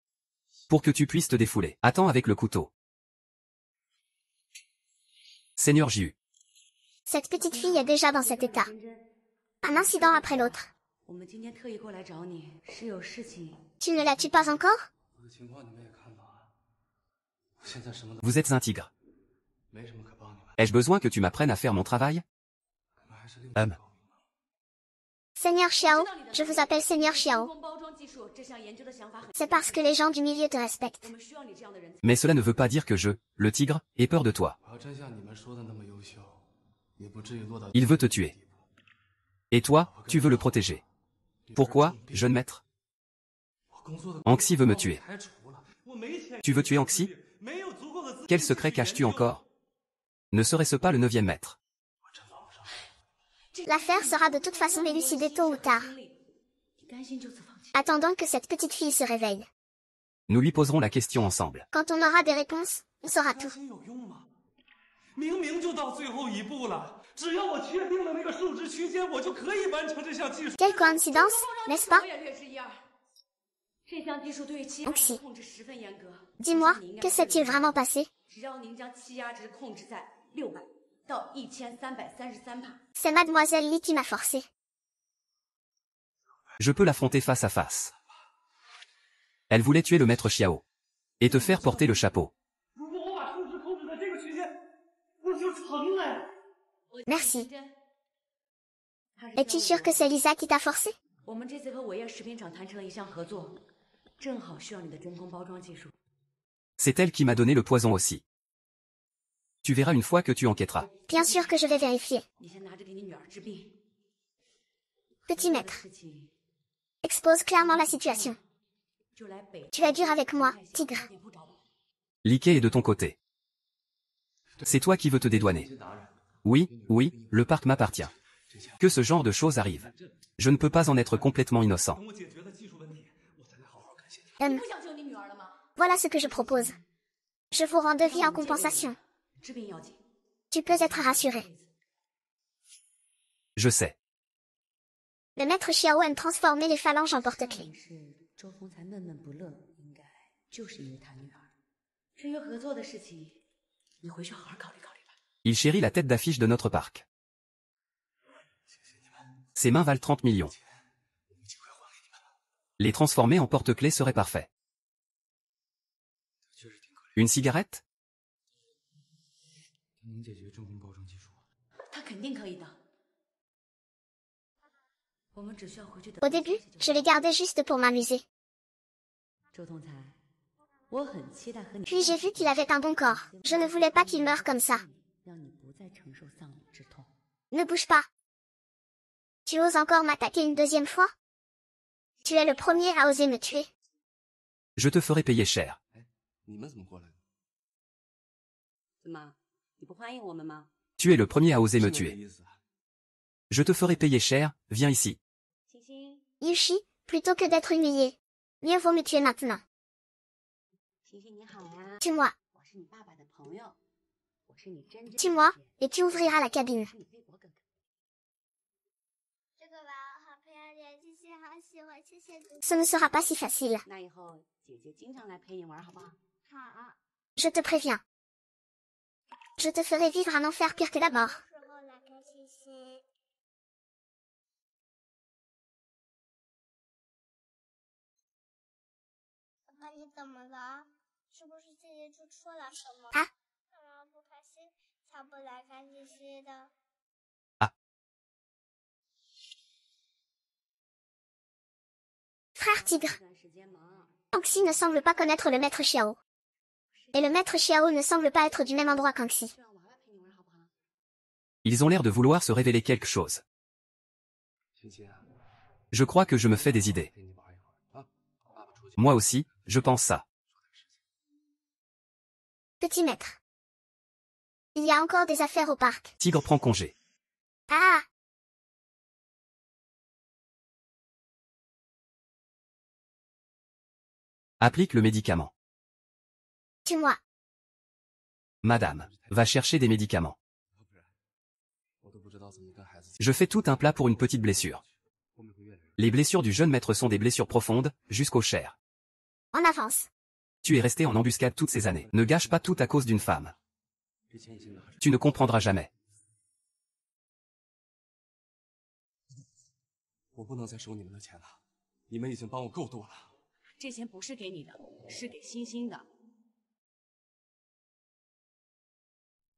Pour que tu puisses te défouler. Attends avec le couteau. Seigneur Jiu. Cette petite fille est déjà dans cet état. Un incident après l'autre. Tu ne la tues pas encore? Vous êtes un tigre. Ai-je besoin que tu m'apprennes à faire mon travail? Seigneur Xiao, je vous appelle Seigneur Xiao. C'est parce que les gens du milieu te respectent. Mais cela ne veut pas dire que je, le tigre, ai peur de toi. Il veut te tuer. Et toi, tu veux le protéger. Pourquoi, jeune maître? Anxi veut me tuer. Tu veux tuer Anxi? Quel secret caches-tu encore? Ne serait-ce pas le 9e maître? L'affaire sera de toute façon élucidée tôt ou tard. Attendons que cette petite fille se réveille. Nous lui poserons la question ensemble. Quand on aura des réponses, on saura tout. 明明就到最后一步了，只要我确定了那个数值区间，我就可以完成这项技术。Quelle coïncidence, n'est-ce pas? 我也略知一二。这项技术对气压值控制十分严格。 Dis-moi, que s'est-il vraiment passé? 只要您将气压值控制在600到1333帕。 C'est Mademoiselle Li qui m'a forcé. Je peux l'affronter face à face. Elle voulait tuer le maître Xiao. Et te faire porter le chapeau. 如果我把数值控制在这个区间，我就成了。 Merci. Es-tu sûr que c'est Lisa qui t'a forcé? 我们这次和伟业食品厂谈成了一项合作，正好需要你的真空包装技术。 C'est elle qui m'a donné le poison aussi. Tu verras une fois que tu enquêteras. Bien sûr que je vais vérifier. 你先拿着给你女儿治病。 Petit maître. Expose clairement la situation. Tu es dur avec moi, tigre. Liquet est de ton côté. C'est toi qui veux te dédouaner. Oui, oui, le parc m'appartient. Que ce genre de choses arrive. Je ne peux pas en être complètement innocent. Voilà ce que je propose. Je vous rends devis en compensation. Tu peux être rassuré. Je sais. Le maître Xiao aime transformer les phalanges en porte-clés. 周通才闷闷不乐，应该就是因为他女儿。至于合作的事情，你回去好好考虑考虑吧。 Il chérit la tête d'affiche de notre parc. Ses mains valent 30 millions. Les transformer en porte-clés serait parfait. Une cigarette? 能解决真空包装技术？他肯定可以的。我们只需要回去等。 Au début, je les gardais juste pour m'amuser. 周通才，我很期待和你。 Puis j'ai vu qu'il avait un bon corps. Je ne voulais pas qu'il meure comme ça. 让你不再承受丧母之痛。 Ne bouge pas. Tu oses encore m'attaquer une deuxième fois? Tu es le premier à oser me tuer. Je te ferai payer cher. 你们怎么过来的？怎么，你不欢迎我们吗？ Tu es le premier à oser me tuer. Je te ferai payer cher, viens ici. Yushi, plutôt que d'être humilié, mieux vaut me tuer maintenant. Tue-moi. Tue-moi, et tu ouvriras la cabine. Ce ne sera pas si facile. Je te préviens. Je te ferai vivre un enfer pire que la mort. Ah. Ah. Frère tigre. Kangxi ne semble pas connaître le maître Xiao. Et le maître Xiao ne semble pas être du même endroit qu'Kangxi. Ils ont l'air de vouloir se révéler quelque chose. Je crois que je me fais des idées. Moi aussi, je pense ça. Petit maître. Il y a encore des affaires au parc. Tigre prend congé. Ah! Applique le médicament. Tue-moi. Madame, va chercher des médicaments. Je fais tout un plat pour une petite blessure. Les blessures du jeune maître sont des blessures profondes, jusqu'au chair. En avance. Tu es resté en embuscade toutes ces années. Ne gâche pas tout à cause d'une femme. Tu ne comprendras jamais. 我不能再收你们的钱了，你们已经帮我够多了。这钱不是给你的，是给星星的。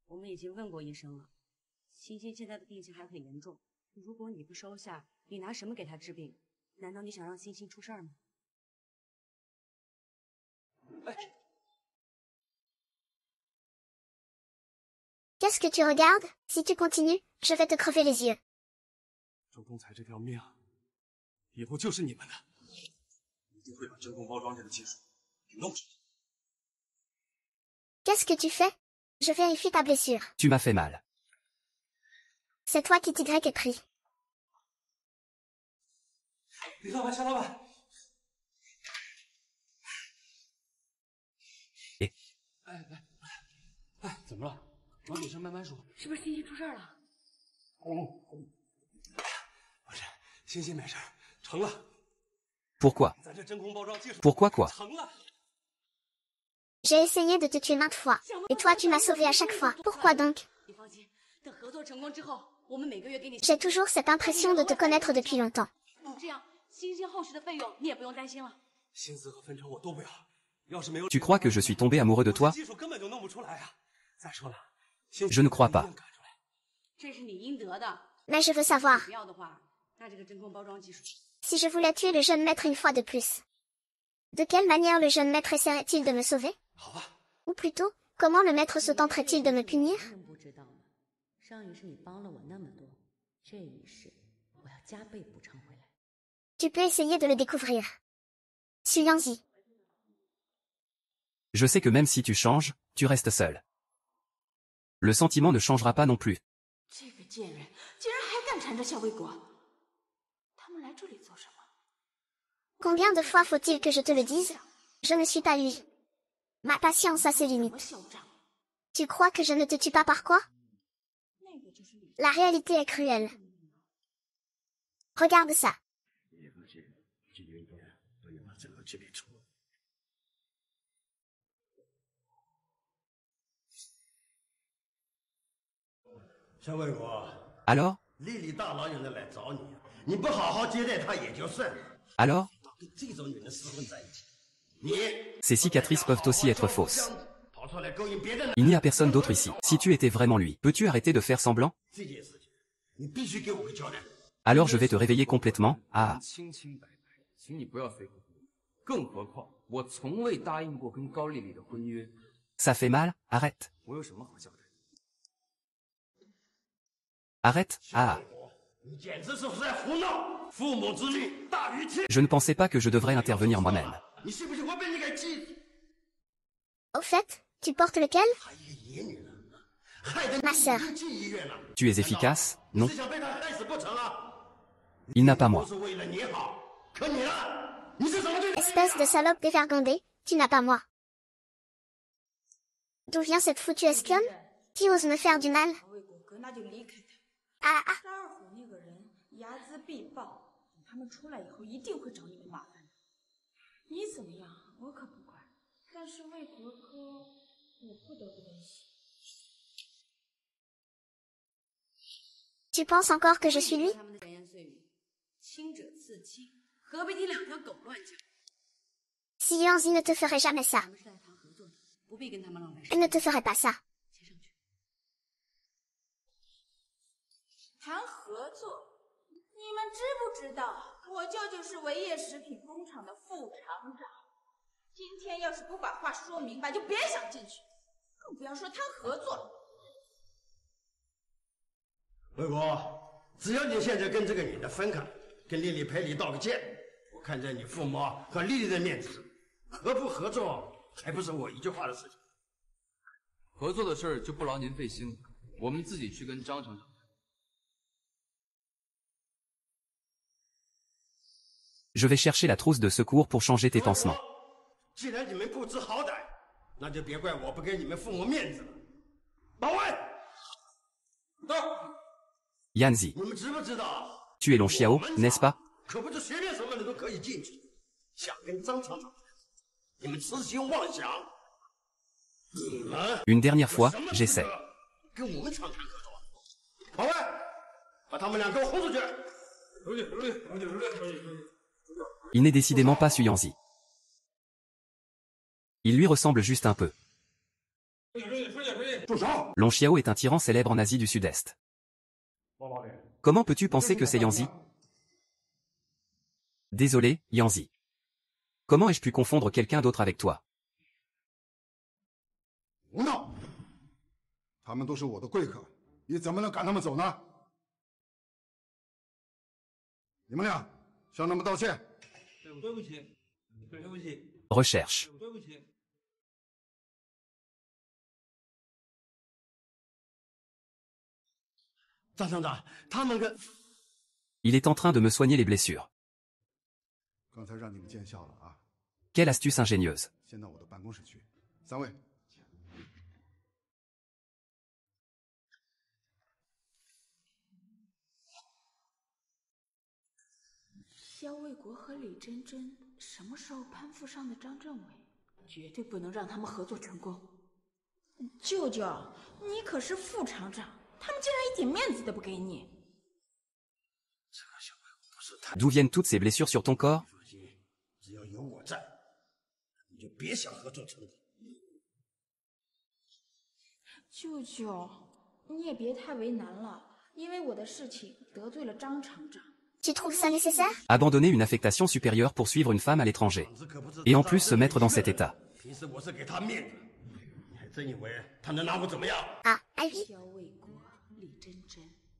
我们已经问过医生了，星星现在的病情还很严重。如果你不收下，你拿什么给他治病？难道你想让星星出事儿吗？ Qu'est-ce que tu regardes? Si tu continues, je vais te crever les yeux. 周东才这条命，以后就是你们的。一定会把真空包装这个技术给弄出来。 Qu'est-ce que tu fais? Je vérifie ta blessure. Tu m'as fait mal. C'est toi qui t'y est pris. 李老板，肖老板。哎，怎么了？往嘴上慢慢说。是不是欣欣出事了？不是，欣欣没事，成了。Pourquoi? 咱这真空包装技术 Pourquoi quoi? 成了。J'ai essayé de te tuer maintes fois. Et toi, tu m'as sauvé à chaque fois. Pourquoi donc? 你放心，等合作成功之后，我们每个月给你。J'ai toujours cette impression de te connaître depuis longtemps. 这样，欣欣后续的费用你也不用担心了。薪资和分成我都不要。要是没有 Tu crois que je suis tombé amoureux de toi? 技术根本就弄不出来啊！再说了， Je ne crois pas. 这是你应得的。 Mais je veux savoir, 不要的话，那这个真空包装技术。 si je voulais tuer le jeune maître une fois de plus, de quelle manière le jeune maître essaierait-il de me sauver? Ou plutôt, comment le maître se tenterait-il de me punir? 不知道呢。上一世你帮了我那么多，这一世我要加倍补偿回来。 Tu peux essayer de le découvrir. Xu Yangzi. Je sais que même si tu changes, tu restes seul. Le sentiment ne changera pas non plus. 这个贱人竟然还敢缠着夏卫国，他们来这里做什么？ Combien de fois faut-il que je te le dise? Je ne suis pas lui. Ma patience a ses limites. Tu crois que je ne te tue pas par quoi? La réalité est cruelle. Regarde ça. 夏卫国， Alors? 丽丽大老远的来找你，你不好好接待她也就算了， Alors? 跟这种女人厮混在一起，你 Ces cicatrices peuvent aussi être fausses. 跑出来勾引别人的 Il n'y a personne d'autre ici. Si tu étais vraiment lui, peux-tu arrêter de faire semblant? 这件事情，你必须给我个交代。 Alors je vais te réveiller complètement. Ah. 清清白白，请你不要随口胡说。更何况，我从未答应过跟高丽丽的婚约。 Ça fait mal? Arrête. 我有什么好交代的？ Arrête? Ah. 你简直是在胡闹！父母之命大于天。 Je ne pensais pas que je devrais intervenir moi-même. 你信不信我被你给气死？ Au fait, tu portes lequel? 还一个野女人，害得 Ma sœur. 你进医院了。 Tu es efficace? Non. 是想被他害死不成啊？ Il n'a pas 都 moi. 是为了你好，可你呢？你是什么对？ Espèce de salope dévergondée, tu n'as pas moi. D'où vient cette foutue espionne? Qui ose me faire du mal? 卫国哥，那就离开他。 Ah ah. 沙二虎那个人睚眦必报，等他们出来以后一定会找你们麻烦的。你怎么样，我可不管。但是卫国哥，我不得不担心。 Tu penses encore que je suis lui? 他们的闲言碎语，亲者刺亲，何必听两条狗乱讲？ Si Yangzi ne te ferait jamais ça. 我们是来谈合作的，不必跟他们浪费时 Elle 间。 ne te ferait pas ça. 接上去。谈合作，你们知不知道，我舅舅是维业食品工厂的副厂长。今天要是不把话说明白，就别想进去，更不要说谈合作了。 卫国，只要你现在跟这个女的分开，跟丽丽赔礼道个歉，我看在你父母和丽丽的面子，合不合作还不是我一句话的事情。合作的事儿就不劳您费心了，我们自己去跟张厂长谈。 Je vais chercher la trousse de secours pour changer tes pansements. 既然你们不知好歹，那就别怪我不给你们父母面子了。保卫，到。 Yanzi. 你们知不知道？ Tu es Long Xiao, n'est-ce pas? 可不是随便什么人都可以进去。想跟张厂长，你们痴心妄想。你们 Une dernière fois, j'essaie. 跟我们厂谈合作。保卫，把他们俩给我轰出去！ Il n'est décidément pas Xu Yangzi. Il lui ressemble juste un peu. 住手！ Long Xiao est un tyran célèbre en Asie du Sud-Est. Comment peux-tu penser que c'est Yanzi? Désolé, Yanzi. Comment ai-je pu confondre quelqu'un d'autre avec toi? 胡闹！他们都是我的贵客，你怎么能赶他们走呢？你们俩向他们道歉。对不起，对不起， Recherche. 对不起。 张厂长，他们跟 Il est en train de me soigner les blessures. 刚才让你们见笑了啊！ Quelle astuce ingénieuse. 先到我的办公室去，三位萧卫国和李真真什么时候攀附上的张政委，绝对不能让他们合作成功。舅舅，你可是副厂长，他们竟然一点面子都不给你。 D'où viennent toutes ces blessures sur ton corps? 只要有我在，你就别想合作成功。舅舅，你也别太为难了，因为我的事情得罪了张厂长。 Tu trouves ça nécessaire? Abandonner une affectation supérieure pour suivre une femme à l'étranger. Et en plus se mettre dans cet état. 平时我是给他面子，你还真以为他能拿我怎么样？ Ah, Ivy.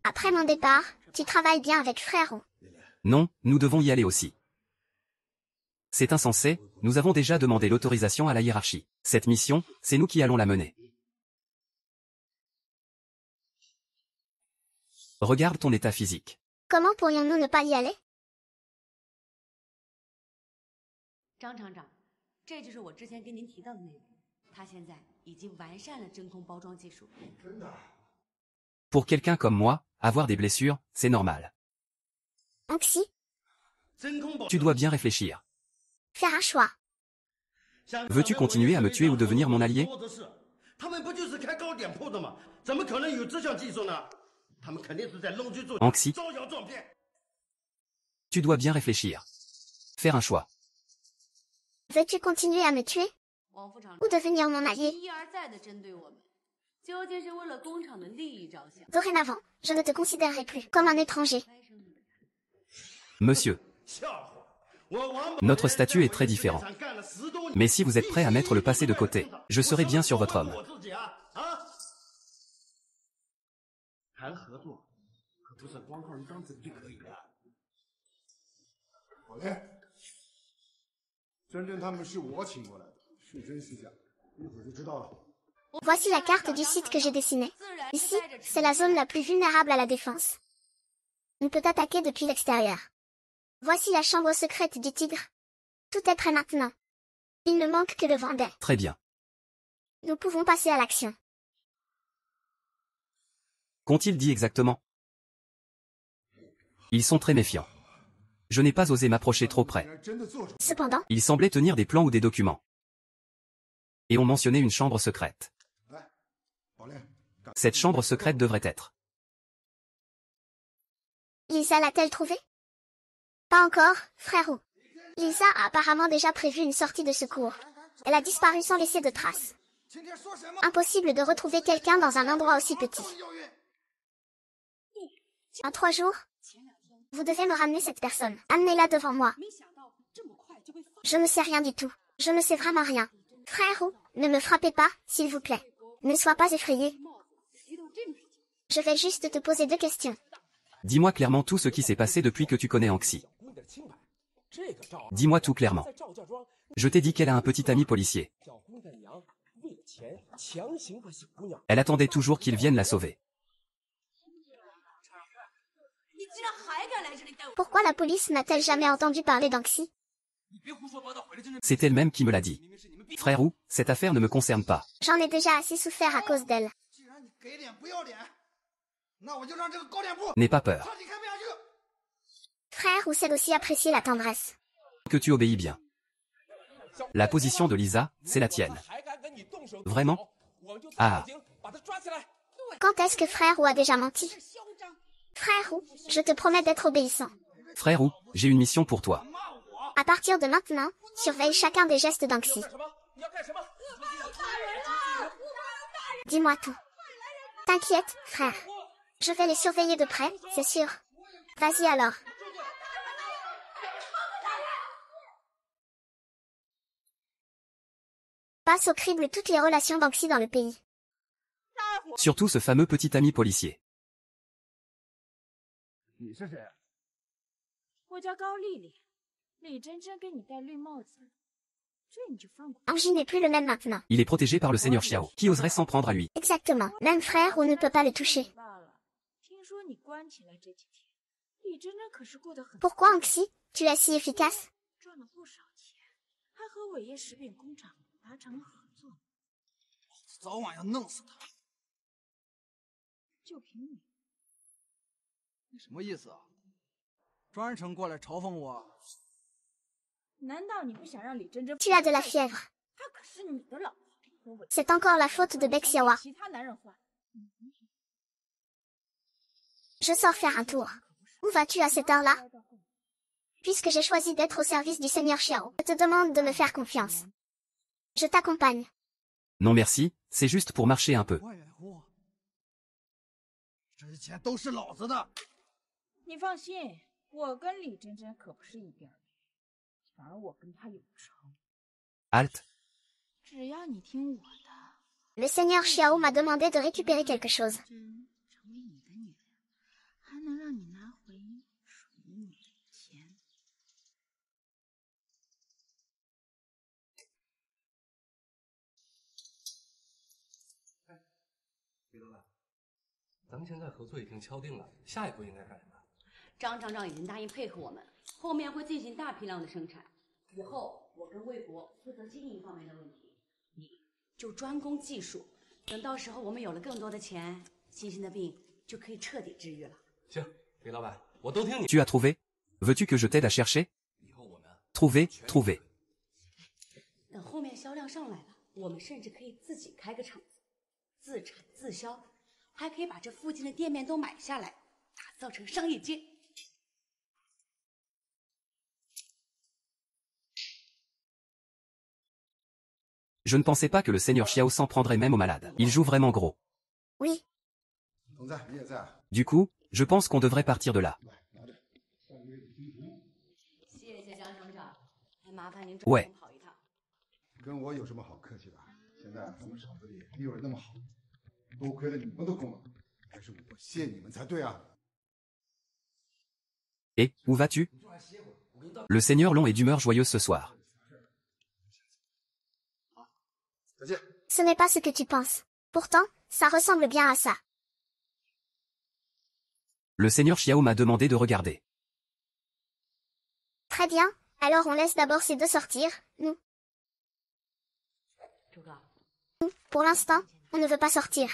Après mon départ, tu travailles bien avec Frérot. Non, nous devons y aller aussi. C'est insensé, nous avons déjà demandé l'autorisation à la hiérarchie. Cette mission, c'est nous qui allons la mener. Regarde ton état physique. Comment pourrions-nous ne pas y aller? 张厂长，这就是我之前跟您提到的内容。他现在已经完善了真空包装技术。真的。 Pour quelqu'un comme moi, avoir des blessures, c'est normal. Anxi, Tu dois bien réfléchir. faire un choix. Veux-tu continuer à me tuer ou devenir mon allié? 他们不就是开糕点铺的吗？怎么可能有这项技术呢？他们肯定是在弄虚作假， Anxi, 招摇撞骗。 tu dois bien réfléchir. Faire un choix. Veux-tu continuer à me tuer? 王副厂 Ou devenir mon allié? 一而再的针对我们，究竟是为了工厂的利益着想？ Dorénavant, je ne te considérerai plus comme un étranger. Monsieur, notre statut est très différent. Mais si vous êtes prêt à mettre le passé de côté, je serai bien sur votre homme. 谈合作，可不是光靠一张嘴就可以的。好嘞，真真他们是我请过来的，是真是假，一会儿就知道了。 Voici la carte du site que j'ai dessinée. Ici, c'est la zone la plus vulnérable à la défense. On peut attaquer depuis l'extérieur. Voici la chambre secrète du tigre. Tout est prêt maintenant. Il ne manque que le Vendée. Très bien. Nous pouvons passer à l'action. Qu'ont-ils dit exactement? Ils sont très méfiants. Je n'ai pas osé m'approcher trop près. Cependant, Ils semblaient tenir des plans ou des documents. Et ont mentionné une chambre secrète. Cette chambre secrète devrait être. Lisa l'a-t-elle trouvé? Pas encore, frérot. Lisa a apparemment déjà prévu une sortie de secours. Elle a disparu sans laisser de traces. Impossible de retrouver quelqu'un dans un endroit aussi petit. En 3 jours, vous devez me ramener cette personne. Amenez-la devant moi. Je ne sais rien du tout. Je ne sais vraiment rien. Frérot, ne me frappez pas, s'il vous plaît. Ne sois pas effrayé. Je vais juste te poser 2 questions. Dis-moi clairement tout ce qui s'est passé depuis que tu connais Anxi. Dis-moi tout clairement. Je t'ai dit qu'elle a un petit ami policier. Elle attendait toujours qu'il vienne la sauver. Pourquoi la police n'a-t-elle jamais entendu parler d'Anxi? C'est elle-même qui me l'a dit. Frère ou, cette affaire ne me concerne pas. J'en ai déjà assez souffert à cause d'elle. N'aie pas peur. Frère ou sait aussi apprécier la tendresse. Que tu obéis bien. La position de Lisa, c'est la tienne. Vraiment? Ah. Quand est-ce que frère ou a déjà menti? Frère ou, je te promets d'être obéissant. Frère ou, j'ai une mission pour toi. À partir de maintenant, surveille chacun des gestes d'Anxi. Dis-moi tout. T'inquiète, frère. Je vais les surveiller de près, c'est sûr. Vas-y alors. Passe au crible toutes les relations d'Anxi dans le pays. Surtout ce fameux petit ami policier. 你是谁？我叫高丽丽，李真真给你戴绿帽子，这你就放过。 Angie n'est plus le même maintenant. Il est protégé par le seigneur Xiao. Qui oserait s'en prendre à lui? Exactement. Même frère ou ne peut pas le toucher. 听说你关起来这几天，李真真可是过得很。 Pourquoi Anxi? Tu es si efficace? 赚了不少钱，还和伟业食品工厂达成了合作。早晚要弄死他！就凭你，你什么意思啊？专程过来嘲讽我。难道你不想让李珍珍？ Tu as de la fièvre. 她可是你的老婆。 C'est encore la faute de Bexiawa. 其他男人换。 Je sors faire un tour. Où vas-tu à cette heure-là? Puisque j'ai choisi d'être au service du Seigneur Xiao, je te demande de me faire confiance. Je t'accompagne. Non merci, c'est juste pour marcher un peu. 这些钱都是老子的。你放心，我跟李珍珍可不是一边的，反而我跟她有仇。 Halte. 只要你听我的。 Le Seigneur Xiao m'a demandé de récupérer quelque chose. 成为你的女人，还能让你拿回属于你的钱。 李老板，咱们现在合作已经敲定了，下一步应该干什么？张厂长已经答应配合我们，后面会进行大批量的生产。以后我跟魏国负责经营方面的问题，你就专攻技术。等到时候我们有了更多的钱，新兴的病就可以彻底治愈了。行，李老板，我都听你。 Tu as trouvé? Veux-tu que je t'aide à chercher? Trouver, trouver. 等后面销量上来了，我们甚至可以自己开个厂子，自产自销，还可以把这附近的店面都买下来，打造成商业街。 Je ne pensais pas que le Seigneur Xiao s'en prendrait même aux malades. Il joue vraiment gros. Oui. Du coup, je pense qu'on devrait partir de là. Ouais. 跟我有什么好客气的？现在咱们厂子里利润那么好，多亏了你们的功劳，还是我谢你们才对啊！ Et, où vas-tu? Le Seigneur Long est d'humeur joyeuse ce soir. Ce n'est pas ce que tu penses. Pourtant, ça ressemble bien à ça. Le Seigneur Xiao m'a demandé de regarder. Très bien, alors on laisse d'abord ces deux sortir, nous. Pour l'instant, on ne veut pas sortir.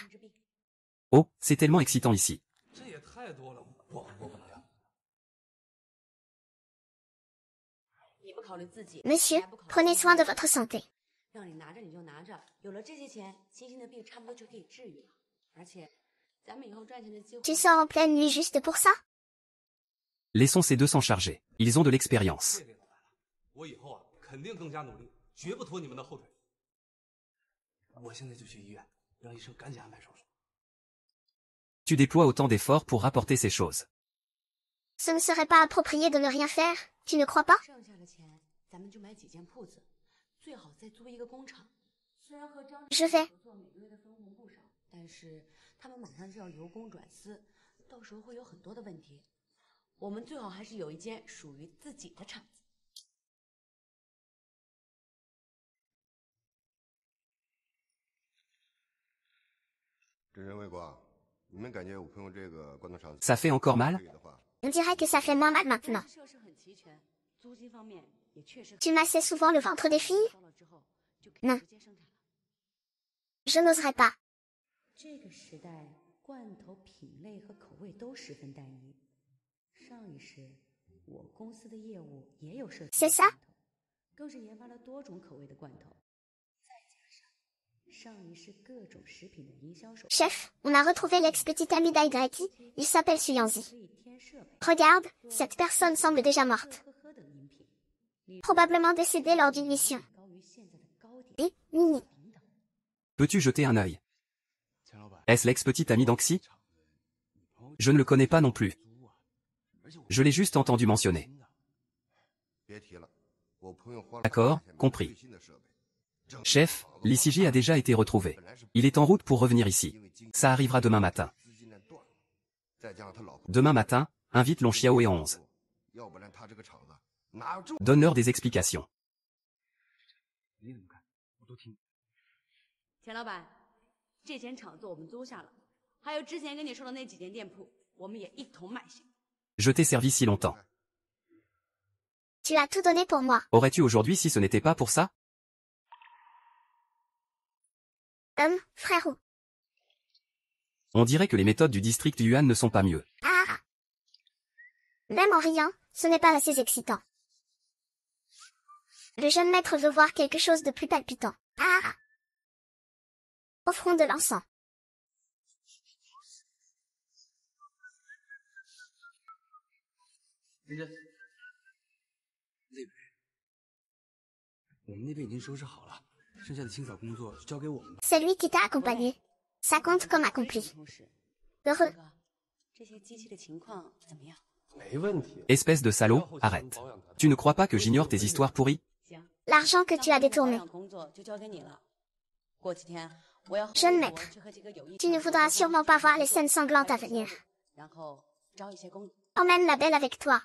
Oh, c'est tellement excitant ici. 这也太多了，我不能要。 Monsieur, prenez soin de votre santé. 让你拿着你就拿着，有了这些钱，新兴的病差不多就可以治愈了。而且，咱们以后赚钱的机会。 Tu sors en pleine nuit juste pour ça? Laissons ces deux s'en charger. Ils ont de l'expérience. 我以后啊，肯定更加努力，绝不拖你们的后腿。我现在就去医院，让医生赶紧安排手术。 Tu déploies autant d'efforts pour rapporter ces choses. Ce ne serait pas approprié de ne rien faire, tu ne crois pas? 剩下的钱，咱们就买几间铺子，最好再租一个工厂。虽然和张 Je vais. 合作每个月的分红不少，但是他们马上就要由公转私，到时候会有很多的问题。我们最好还是有一间属于自己的厂子。 真人魏国，你们感觉我朋友这个罐头厂 Ça fait encore mal? On dirait que ça fait moins mal maintenant. 设施很齐全，租金方面也确实。 Tu massais souvent le ventre des filles? Non. Je n'oserais pas. 这个时代，罐头品类和口味都十分单一。上一世，我公司的业务也有涉及。 C'est ça? 更是研发了多种口味的罐头。再加上上一世各种食品的营销手。 Chef, on a retrouvé l'ex-petit ami d'Aigreti. Il s'appelle Suyanzi. Regarde, cette personne semble déjà morte. Probablement décédée lors d'une mission. Et, Nini. Peux-tu jeter un œil? Est-ce l'ex-petit ami d'Anxi? Je ne le connais pas non plus. Je l'ai juste entendu mentionner. D'accord, compris. Chef, l'ICG a déjà été retrouvé. Il est en route pour revenir ici. Ça arrivera demain matin. Demain matin, invite Long Xiao et 11. Donne-leur des explications. 钱老板，这间厂子我们租下了，还有之前跟你说的那几间店铺，我们也一同买下。 Je t'ai servi si longtemps. Tu as tout donné pour moi. Aurais-tu aujourd'hui si ce n'était pas pour ça? Frérot. On dirait que les méthodes du district Yuan ne sont pas mieux. Ah. Même en riant, Ce n'est pas assez excitant. Le jeune maître veut voir quelque chose de plus palpitant. Ah! Offrons de l'encens. C'est lui qui t'a accompagné. Ça compte comme accompli. Heureux. Espèce de salaud, arrête. Tu ne crois pas que j'ignore tes histoires pourries? L'argent que tu as détourné. Jeune maître, tu ne voudras sûrement pas voir les scènes sanglantes à venir. Emmène la belle avec toi.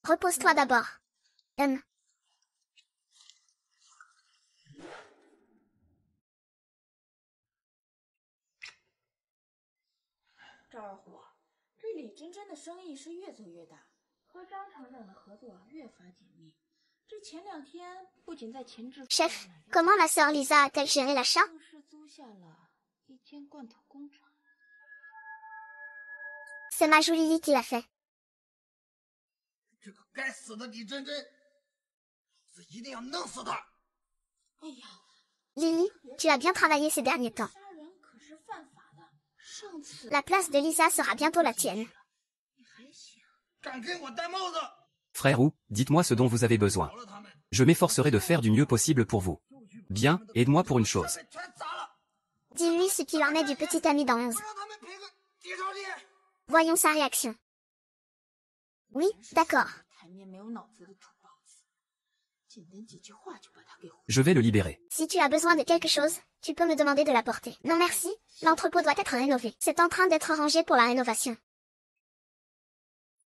Repose-toi d'abord. Chef, comment la sœur Lisa a-t-elle géré l'achat? C'est ma jolie Lily qui l'a fait. Lily, tu as bien travaillé ces derniers temps. La place de Lisa sera bientôt la tienne. Frère Ou, dites-moi ce dont vous avez besoin. Je m'efforcerai de faire du mieux possible pour vous. Bien, aide-moi pour une chose. Dis-lui ce qu'il en est du petit ami dans 11. Voyons sa réaction. Oui, d'accord. Je vais le libérer. Si tu as besoin de quelque chose, tu peux me demander de l'apporter. Non merci, l'entrepôt doit être rénové. C'est en train d'être rangé pour la rénovation.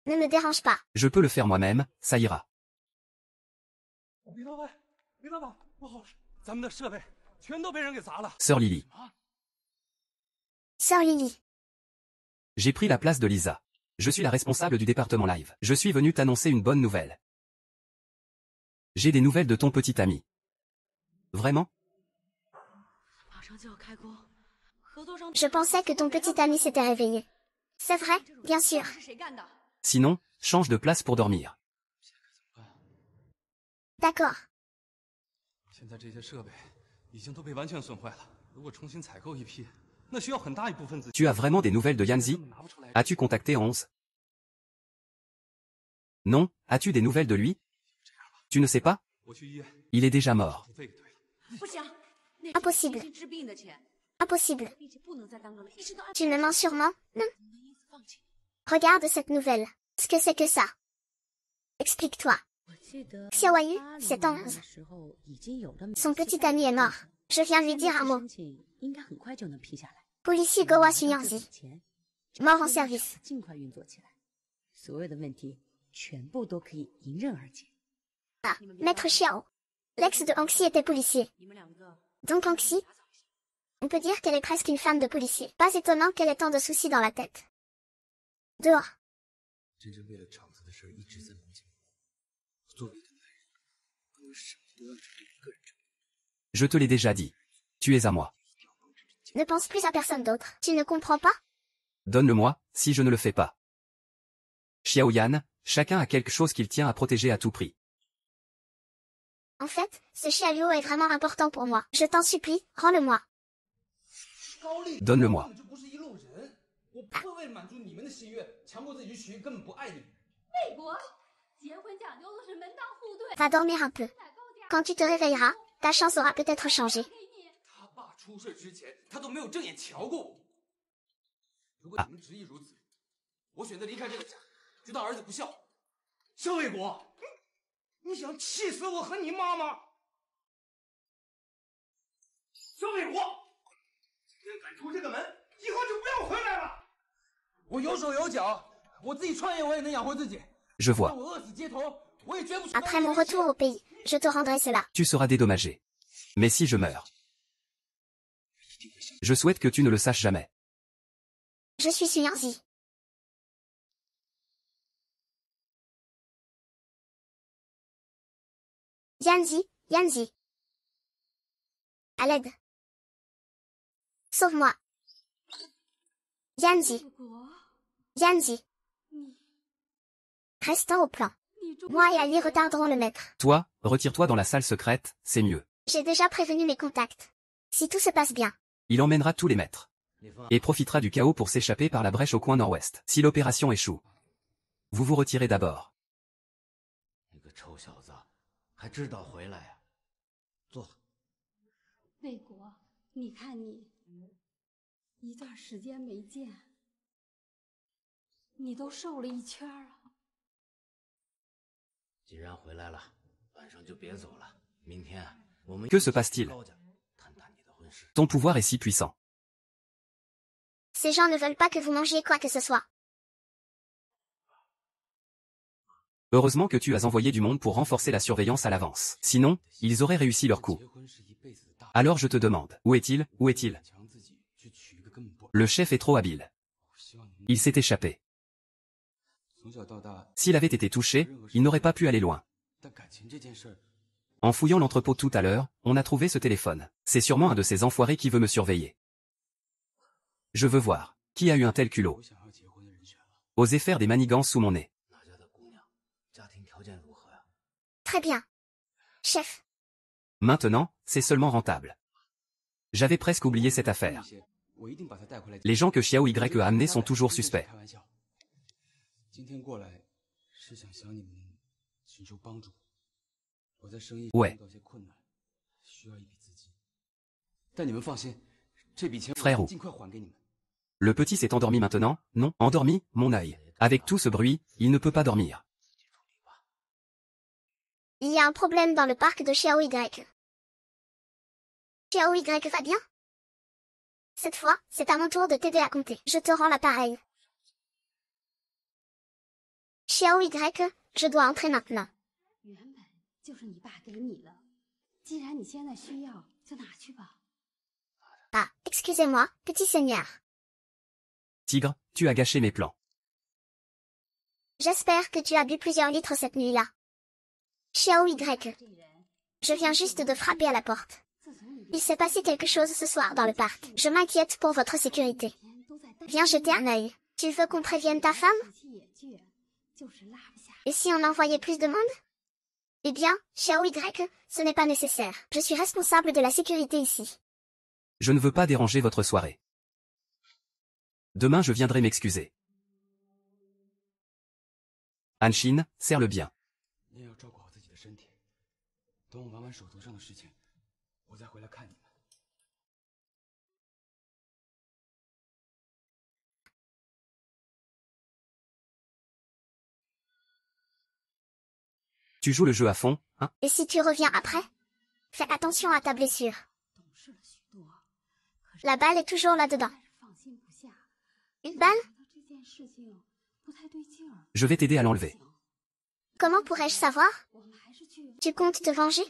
Ne me dérange pas. Je peux le faire moi-même, ça ira. Sœur Lily. Sœur Lily. J'ai pris la place de Lisa. Je suis la responsable du département live. Je suis venu t'annoncer une bonne nouvelle. J'ai des nouvelles de ton petit ami. Vraiment? Je pensais que ton petit ami s'était réveillé. C'est vrai, bien sûr. Sinon, change de place pour dormir. D'accord. Tu as vraiment des nouvelles de Yanzi? As-tu contacté 11? Non, as-tu des nouvelles de lui? Tu ne sais pas? Il est déjà mort. Impossible. Impossible. Tu me mens sûrement, non? Regarde cette nouvelle. Ce que c'est que ça? Explique-toi. Xiaoyu, c'est 11. Son petit ami est mort. Je viens lui dire un mot. Policier Gowa Yanzi. Mort en service. Ah, Maître Xiao. L'ex de Anxi était policier. Donc Anxi, on peut dire qu'elle est presque une femme de policier. Pas étonnant qu'elle ait tant de soucis dans la tête. Dehors. Je te l'ai déjà dit. Tu es à moi. Ne pense plus à personne d'autre. Tu ne comprends pas? Donne-le-moi, si je ne le fais pas. Xiaoyan, chacun a quelque chose qu'il tient à protéger à tout prix. En fait, ce Xiaoyu est vraiment important pour moi. Je t'en supplie, rends-le-moi. Donne-le-moi. Va dormir un peu. Quand tu te réveilleras, ta chance aura peut-être changé. Ah. Je vois. Après mon retour au pays, je te rendrai cela. Tu seras dédommagé. Mais si je meurs, je souhaite que tu ne le saches jamais. Je suis Yanzi. Yanzi. À l'aide. Sauve-moi. Yanzi. Restons au plan. Moi et Ali retarderons le maître. Toi, retire-toi dans la salle secrète, c'est mieux. J'ai déjà prévenu mes contacts. Si tout se passe bien. Il emmènera tous les maîtres. Et profitera du chaos pour s'échapper par la brèche au coin nord-ouest. Si l'opération échoue, vous vous retirez d'abord. 你个臭小子，还知道回来呀？坐。魏国，你看你，一段时间没见，你都瘦了一圈啊。既然回来了，晚上就别走了。明天我们 Que se passe-t-il? Ton pouvoir est si puissant. Ces gens ne veulent pas que vous mangiez quoi que ce soit. Heureusement que tu as envoyé du monde pour renforcer la surveillance à l'avance. Sinon, ils auraient réussi leur coup. Alors je te demande, où est-il? Où est-il? Le chef est trop habile. Il s'est échappé. S'il avait été touché, il n'aurait pas pu aller loin. En fouillant l'entrepôt tout à l'heure, on a trouvé ce téléphone. C'est sûrement un de ces enfoirés qui veut me surveiller. Je veux voir. Qui a eu un tel culot? Oser faire des manigances sous mon nez. Très bien. Chef. Maintenant, c'est seulement rentable. J'avais presque oublié cette affaire. Les gens que Xiao Y a amenés sont toujours suspects. Ouais. Frérot. Le petit s'est endormi maintenant? Non, endormi, mon œil. Avec tout ce bruit, il ne peut pas dormir. Il y a un problème dans le parc de Xiao Y. Xiao Y va bien? Cette fois, c'est à mon tour de t'aider à compter. Je te rends l'appareil. Xiao Y, je dois entrer maintenant. 原本就是你爸给你了，既然你现在需要，就拿去吧。 Ah, excusez-moi, petit seigneur. Tigre, tu as gâché mes plans. J'espère que tu as bu plusieurs litres cette nuit-là. Xiao Y. Je viens juste de frapper à la porte. Il s'est passé quelque chose ce soir dans le parc. Je m'inquiète pour votre sécurité. Viens jeter un œil. Tu veux qu'on prévienne ta femme? Et si on envoyait plus de monde? Eh bien, Xiao Y, ce n'est pas nécessaire. Je suis responsable de la sécurité ici. Je ne veux pas déranger votre soirée. Demain je viendrai m'excuser. Anshin, serre-le bien. Tu joues le jeu à fond, hein? Et si tu reviens après? Fais attention à ta blessure. La balle est toujours là-dedans. Une balle? Je vais t'aider à l'enlever. Comment pourrais-je savoir? Tu comptes te venger?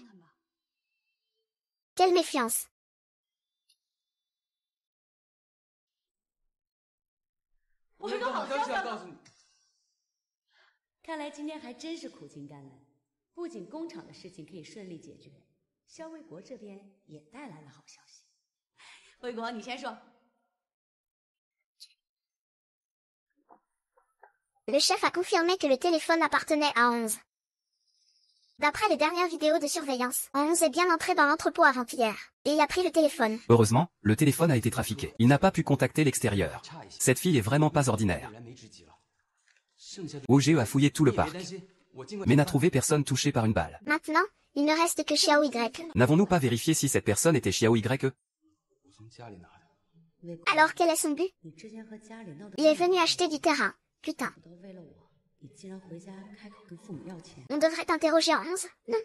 Quelle méfiance. 我有个好消息要告诉你。看来今天还真是苦尽甘来，不仅工厂的事情可以顺利解决，萧卫国这边也带来了好消息。卫国，你先说。 Le chef a confirmé que le téléphone appartenait à 11. D'après les dernières vidéos de surveillance, 11 est bien entré dans l'entrepôt avant-hier, et il a pris le téléphone. Heureusement, le téléphone a été trafiqué. Il n'a pas pu contacter l'extérieur. Cette fille est vraiment pas ordinaire. Wu a fouillé tout le parc, mais n'a trouvé personne touché par une balle. Maintenant, il ne reste que Xiao Y. N'avons-nous pas vérifié si cette personne était Xiao Y? Alors quel est son but? Il est venu acheter du terrain. Putain. On devrait interroger 11, non?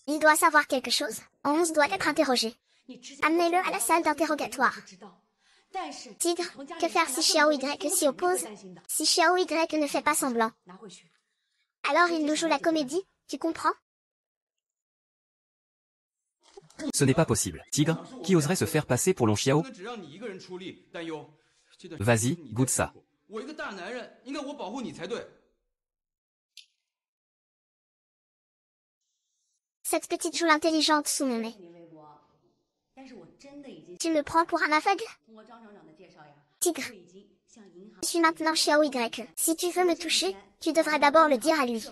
Il doit savoir quelque chose. 11 doit être interrogé. Amenez-le à la salle d'interrogatoire. Tigre, que faire si Xiao Y s'y oppose? Si Xiao Y ne fait pas semblant. Alors il nous joue la comédie, tu comprends? Ce n'est pas possible. Tigre, qui oserait se faire passer pour Long Xiao? Vas-y, goûte ça. 我一个大男人，应该我保护你才对。 Cette petite joue intelligente sous mon nez. Tu me prends pour un aveugle? Tigre. Je suis maintenant Xiao Y. Si tu veux me toucher, tu devrais d'abord le dire à lui.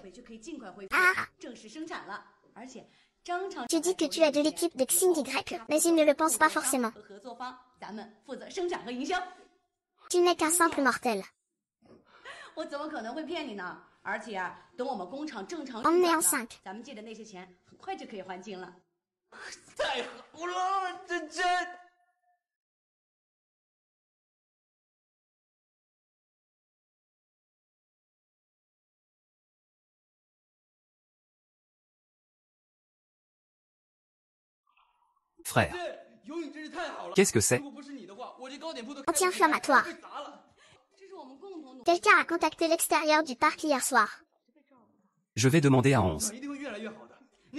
Ah! Tu dis que tu es de l'équipe de Xing Y, mais il ne le pense pas forcément. Tu n'es qu'un simple mortel. Emmené en 5. Frère. Qu'est-ce que c'est? Anti-inflammatoire. Quelqu'un a contacté l'extérieur du parc hier soir. Je vais demander à 11.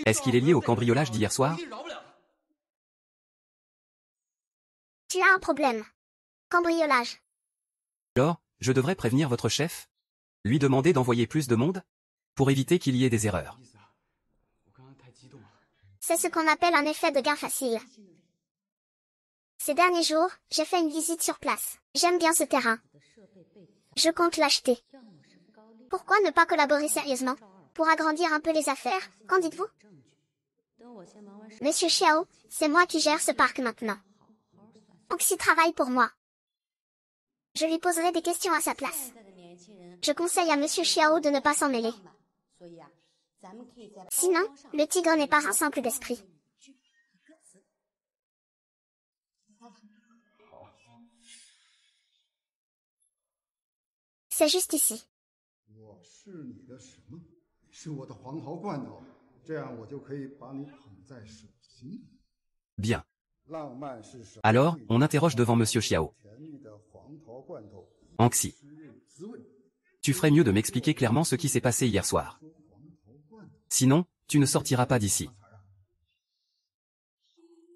Est-ce qu'il est lié au cambriolage d'hier soir? Tu as un problème. Cambriolage. Alors, je devrais prévenir votre chef? Lui demander d'envoyer plus de monde? Pour éviter qu'il y ait des erreurs. C'est ce qu'on appelle un effet de gain facile. Ces derniers jours, j'ai fait une visite sur place. J'aime bien ce terrain. Je compte l'acheter. Pourquoi ne pas collaborer sérieusement? Pour agrandir un peu les affaires, qu'en dites-vous? Monsieur Xiao, c'est moi qui gère ce parc maintenant. Oxy travaille pour moi. Je lui poserai des questions à sa place. Je conseille à Monsieur Xiao de ne pas s'en mêler. Sinon, le tigre n'est pas un simple d'esprit. C'est juste ici. Bien. Alors, on interroge devant Monsieur Xiao. Anxi. Tu ferais mieux de m'expliquer clairement ce qui s'est passé hier soir. Sinon, tu ne sortiras pas d'ici.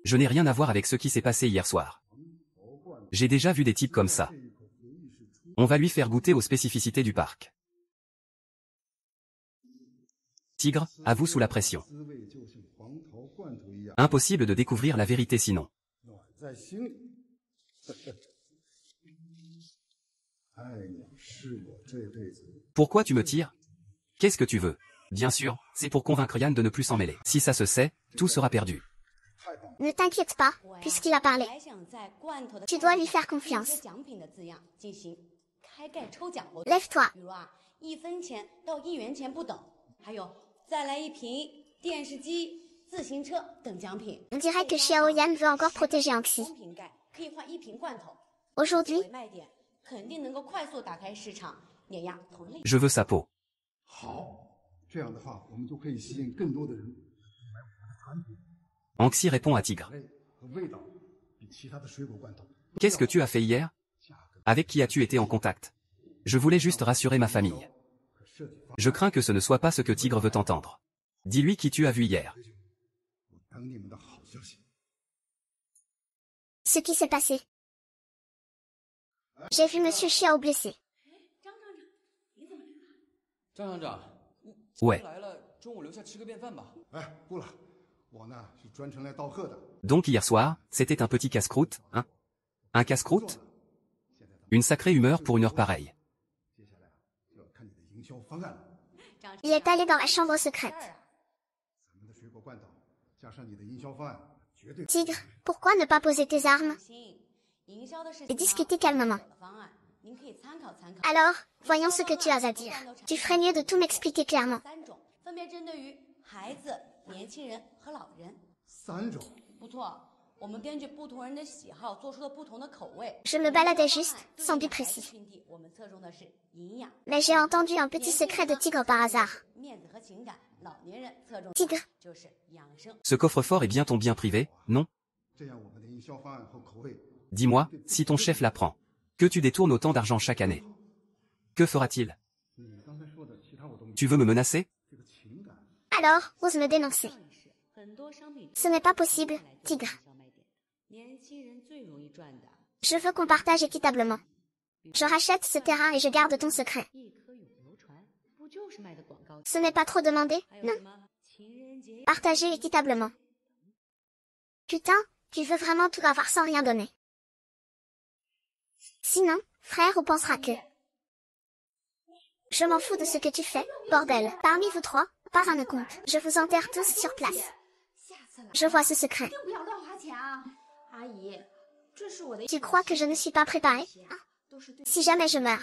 Je n'ai rien à voir avec ce qui s'est passé hier soir. J'ai déjà vu des types comme ça. On va lui faire goûter aux spécificités du parc. Tigre, avoue sous la pression. Impossible de découvrir la vérité sinon. Pourquoi tu me tires? Qu'est-ce que tu veux? Bien sûr, c'est pour convaincre Yann de ne plus s'en mêler. Si ça se sait, tout sera perdu. Ne t'inquiète pas, puisqu'il a parlé. Tu dois lui faire confiance. Lève-toi. On dirait que Xiao Yan veut encore protéger Anxi. Aujourd'hui, je veux sa peau. Anxi répond à Tigre. Qu'est-ce que tu as fait hier? Avec qui as-tu été en contact? Je voulais juste rassurer ma famille. Je crains que ce ne soit pas ce que Tigre veut entendre. Dis-lui qui tu as vu hier. Ce qui s'est passé. J'ai vu Monsieur Xiao blessé. Ouais. Donc hier soir, c'était un petit casse-croûte, hein? Un casse-croûte? Une sacrée humeur pour une heure pareille. Il est allé dans la chambre secrète. Tigre, pourquoi ne pas poser tes armes et discuter calmement? Alors, voyons ce que tu as à dire. Tu ferais mieux de tout m'expliquer clairement. Je me baladais juste, sans but précis. Mais j'ai entendu un petit secret de Tigre par hasard. Tigre. Ce coffre-fort est bien ton bien privé, non? Dis-moi, si ton chef l'apprend, que tu détournes autant d'argent chaque année, que fera-t-il? Tu veux me menacer? Alors, ose me dénoncer. Ce n'est pas possible, Tigre. Je veux qu'on partage équitablement. Je rachète ce terrain et je garde ton secret. Ce n'est pas trop demandé, non? Partager équitablement. Putain, tu veux vraiment tout avoir sans rien donner. Sinon, frère ou pensera que... Je m'en fous de ce que tu fais, bordel. Parmi vous trois, pas un ne compte. Je vous enterre tous sur place. Je vois ce secret. Tu crois que je ne suis pas préparée, hein? Si jamais je meurs,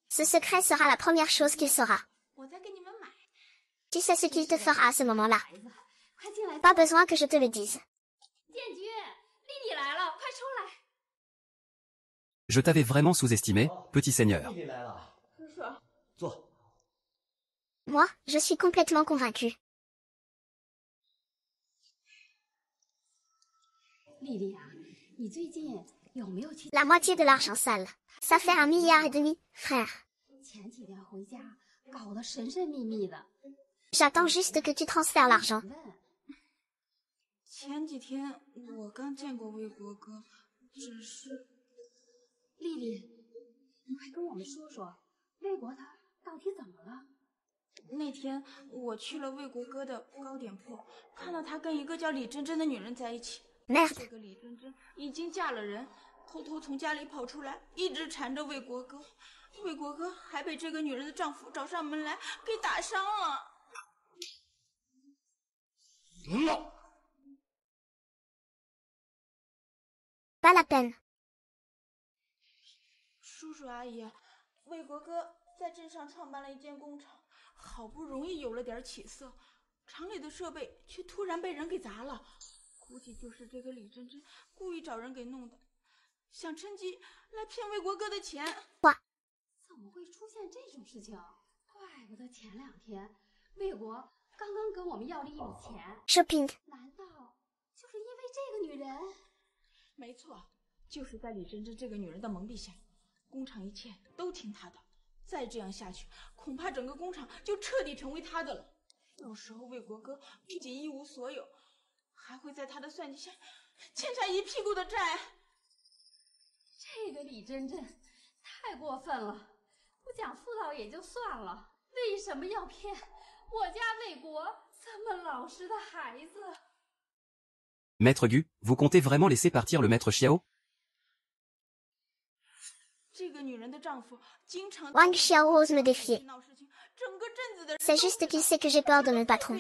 ce secret sera la première chose qu'il saura. Tu sais ce qu'il te fera à ce moment-là. Pas besoin que je te le dise. Je t'avais vraiment sous-estimé, petit seigneur. Moi, je suis complètement convaincue. La moitié de l'argent sale. Ça fait 1,5 milliard, frère. J'attends juste que tu transfères l'argent. 前几天我刚见过魏国哥，只是丽丽，你快跟我们说说，魏国他到底怎么了？那天我去了魏国哥的糕点铺，看到他跟一个叫李珍珍的女人在一起。这个李珍珍已经嫁了人，偷偷从家里跑出来，一直缠着魏国哥。魏国哥还被这个女人的丈夫找上门来给打伤了。Pas la peine. 叔叔阿姨，魏国哥在镇上创办了一间工厂，好不容易有了点起色，厂里的设备却突然被人给砸了，估计就是这个李珍珍故意找人给弄的，想趁机来骗魏国哥的钱。怎么会出现这种事情？怪不得前2天魏国刚刚跟我们要了一笔钱。Shopping。难道就是因为这个女人？没错，就是在李珍珍这个女人的蒙蔽下，工厂一切都听她的。再这样下去，恐怕整个工厂就彻底成为她的了。到时候魏国哥不仅一无所有，还会在他的算计下欠下一屁股的债。这个李珍珍太过分了，不讲妇道也就算了，为什么要骗我家魏国这么老实的孩子？ Maître Gu, vous comptez vraiment laisser partir le maître Xiao? Wang Xiao ose me défier. C'est juste qu'il sait que j'ai peur de mon patron.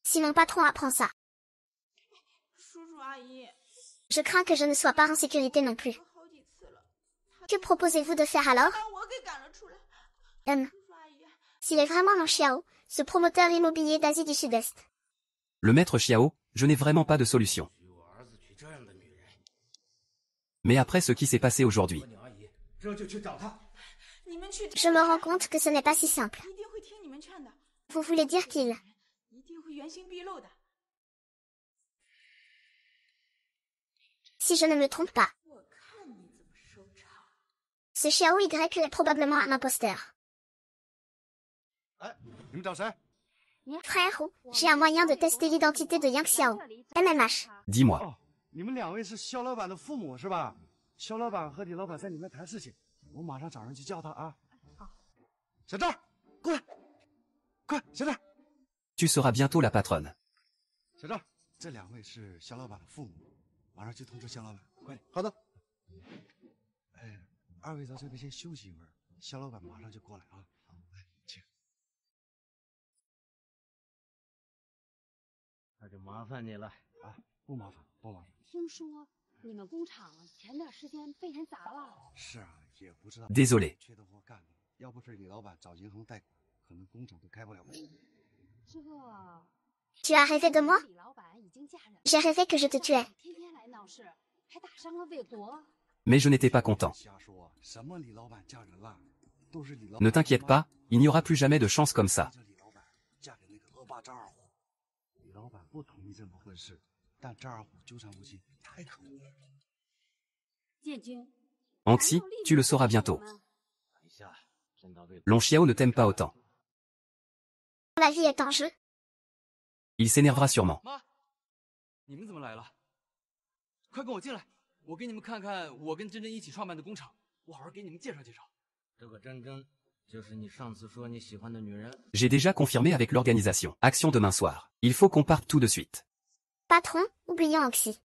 Si mon patron apprend ça, je crains que je ne sois pas en sécurité non plus. Que proposez-vous de faire alors? S'il est vraiment mon Xiao, ce promoteur immobilier d'Asie du Sud-Est. Le maître Xiao, je n'ai vraiment pas de solution. Mais après ce qui s'est passé aujourd'hui... Je me rends compte que ce n'est pas si simple. Vous voulez dire qu'il... Si je ne me trompe pas, ce Xiao Y est probablement un imposteur. Frère, j'ai un moyen de tester l'identité de Yang Xiao. MMH. Dis-moi. 你们2位是肖老板的父母是吧？肖老板和李老板在里面谈事情，我马上找人去叫他啊。好，小赵，过来，快，小赵。Tu seras bientôt la patronne. 小赵，这2位是肖老板的父母，马上去通知肖老板，快点。好的。哎，2位在这边先休息一会儿，肖老板马上就过来啊。好，来，请。那就麻烦你了啊，不麻烦，不麻烦。 听说你们工厂前段时间被人砸了。是啊，也不知道。Désolé. 缺的活干的，要不是李老板找银行贷款，可能工厂都开不了门。这。Tu as rêvé de moi? J'ai rêvé que je te tuais. 天天来闹事，还打伤了魏国。 Mais je n'étais pas content. 瞎说，什么李老板嫁人了，都是李老板。 Ne t'inquiète pas, il n'y aura plus jamais de chance comme ça. 李老板嫁给那个恶霸张二虎，李老板不同意这么回事。 但张二虎纠缠不清，太可恶了。建军 Anxi, tu le sauras bientôt. Long Xiao ne t'aime pas autant. La vie est en jeu. Il s'énervera sûrement. 妈，你们怎么来了？快跟我进来，我给你们看看我跟珍珍一起创办的工厂，我好好给你们介绍介绍。这个珍珍就是你上次说你喜欢的女人。 J'ai déjà confirmé avec l'organisation. Action demain soir. Il faut qu'on parte tout de suite. Patron, oublions Anxi.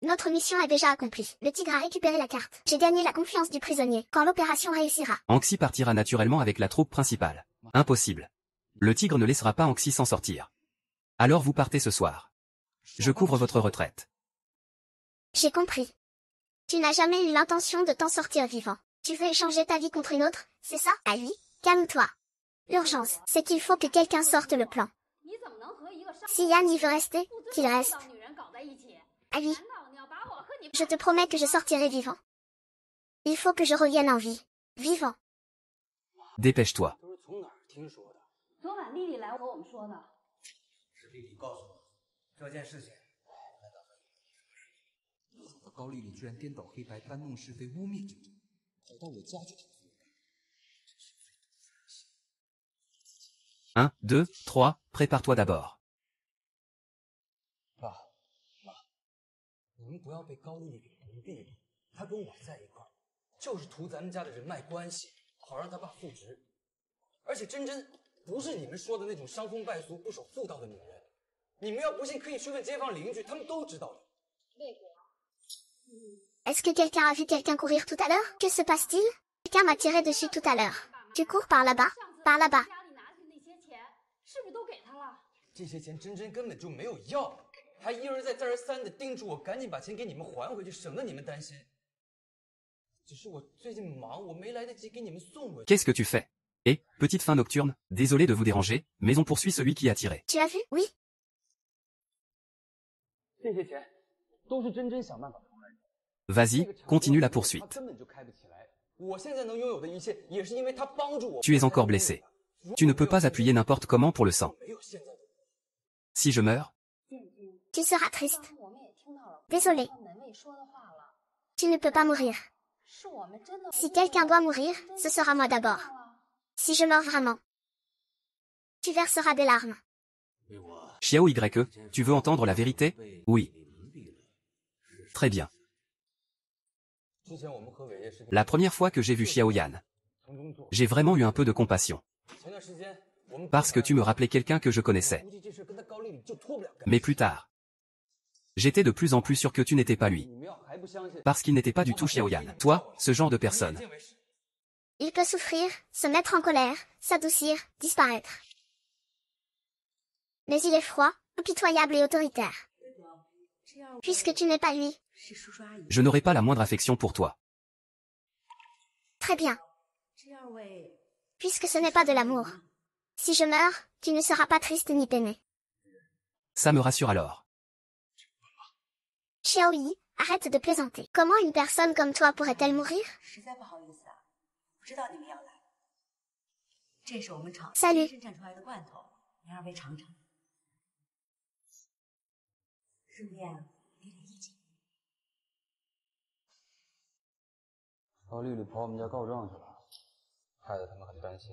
Notre mission est déjà accomplie. Le tigre a récupéré la carte. J'ai gagné la confiance du prisonnier. Quand l'opération réussira, Anxi partira naturellement avec la troupe principale. Impossible. Le tigre ne laissera pas Anxi s'en sortir. Alors vous partez ce soir. Je couvre votre retraite. j'ai compris. Tu n'as jamais eu l'intention de t'en sortir vivant. Tu veux échanger ta vie contre une autre, c'est ça? Ah oui, calme-toi. L'urgence, c'est qu'il faut que quelqu'un sorte le plan. Si Yann y veut rester, qu'il reste. Ah oui. Je te promets que je sortirai vivant. Il faut que je revienne en vie. Vivant. Dépêche-toi. 昨晚丽丽来和我们说的。是丽丽告诉我这件事情。高丽丽居然颠倒黑白，搬弄是非，污蔑真真，跑到我家去挑唆。 1, 2, 3, prépare-toi d'abord. 爸妈，你们不要被高丽丽给蒙蔽了。她跟我在一块儿，就是图咱们家的人脉关系，好让他爸复职。而且真真不是你们说的那种伤风败俗、不守妇道的女人。你们要不信，可以去问街坊邻居，他们都知道的。魏国，Est-ce que quelqu'un a vu quelqu'un courir tout à l'heure? Que se passe-t-il? Quelqu'un m'a tiré dessus tout à l'heure. Tu cours par là-bas? Par là-bas. 家里拿去那些钱，是不是都给他了？这些钱真真根本就没有要，还一而再再而三的叮嘱我赶紧把钱给你们还回去，省得你们担心。只是我最近忙，我没来得及给你们送回去。 Qu'est-ce que tu fais? Eh, petite fin nocturne, désolé de vous déranger, mais on poursuit celui qui a tiré. Tu as vu? Oui. 这些钱都是真真想办法筹来的。 Vas-y, continue la poursuite. 他根本就开不起来。我现在能拥有的一切，也是因为他帮助我。 Tu es encore blessé. Tu ne peux pas appuyer n'importe comment pour le sang. Si je meurs, Tu seras triste. Désolé. Tu ne peux pas mourir. Si quelqu'un doit mourir, ce sera moi d'abord. Si je meurs vraiment, tu verseras des larmes. Xiao YE, tu veux entendre la vérité? Oui. Très bien. La première fois que j'ai vu Xiao Yan, j'ai vraiment eu un peu de compassion. Parce que tu me rappelais quelqu'un que je connaissais. Mais plus tard, j'étais de plus en plus sûr que tu n'étais pas lui. Parce qu'il n'était pas du tout Xiao Yan. Toi, ce genre de personne. Il peut souffrir, se mettre en colère, s'adoucir, disparaître. Mais il est froid, impitoyable et autoritaire. Puisque tu n'es pas lui. Je n'aurai pas la moindre affection pour toi. Très bien. Puisque ce n'est pas de l'amour. Si je meurs, tu ne seras pas triste ni peiné. Ça me rassure alors. Xiaoyi, arrête de plaisanter. Comment une personne comme toi pourrait-elle mourir? Salut. 高丽丽跑我们家告状去了，害得他们很担心，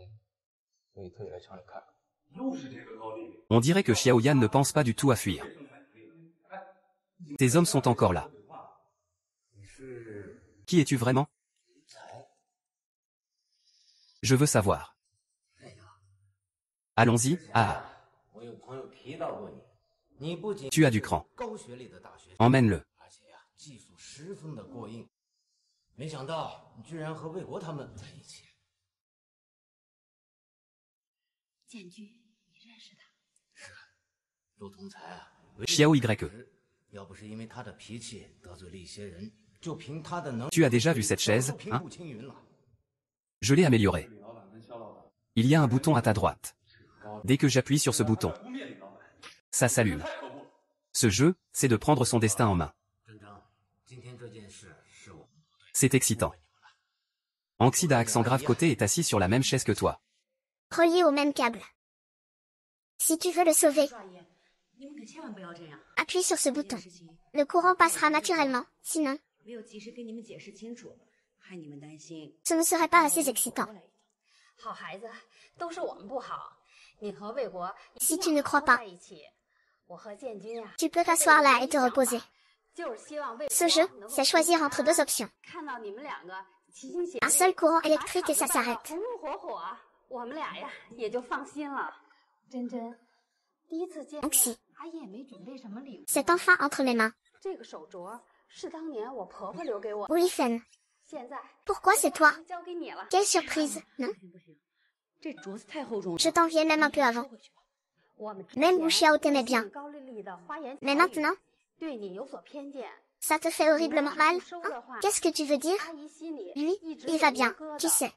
所以特意来厂里看看。又是这个高丽丽。 On dirait que Xiao Yan ne pense pas du tout à fuir. Tes hommes sont encore là. Qui es-tu vraiment? Je veux savoir. Allons-y. Ah. Tu as du cran. Emmène-le. 没想到你居然和魏国他们在一起。建军，你认识他？是，陆通才啊。 Xiao YE. 要不是因为他的脾气得罪了一些人，就凭他的能力， Tu as déjà vu cette chaise, 平 hein? 步青云了。 Je l'ai améliorée. Il y a un bouton à ta droite. Dès que j'appuie sur ce bouton, ça s'allume. Ce jeu, c'est de prendre son destin en main. 真章，今天这件事是我。 C'est excitant. Anxida accent grave côté est assis sur la même chaise que toi. Relié au même câble. Si tu veux le sauver, 你们可千万不要这样。 appuie sur ce bouton. Le courant passera naturellement, sinon, 没有及时跟你们解释清楚，害你们担心。 ce ne serait pas assez excitant. 好孩子，都是我们不好。你和魏国 Si tu ne crois pas, 在一起，我和建军啊， tu peux t'asseoir là et te reposer. 就是希望魏国 Ce jeu, c'est choisir entre deux options. 看到你们两个齐心协 Un seul courant électrique et ça s'arrête. 红红火火，我们俩呀也就放心了。真真，第一次见面， Anxi. 阿姨也没准备什么礼物。 C'est enfin entre mes mains. 这个手镯 Oui, Fen. Pourquoi c'est toi? Quelle surprise, non? Je t'enviais même un peu avant. Même Wu Xiao t'aimait bien. Mais maintenant, ça te fait horriblement mal, hein? Qu'est-ce que tu veux dire? Lui, il va bien, tu sais.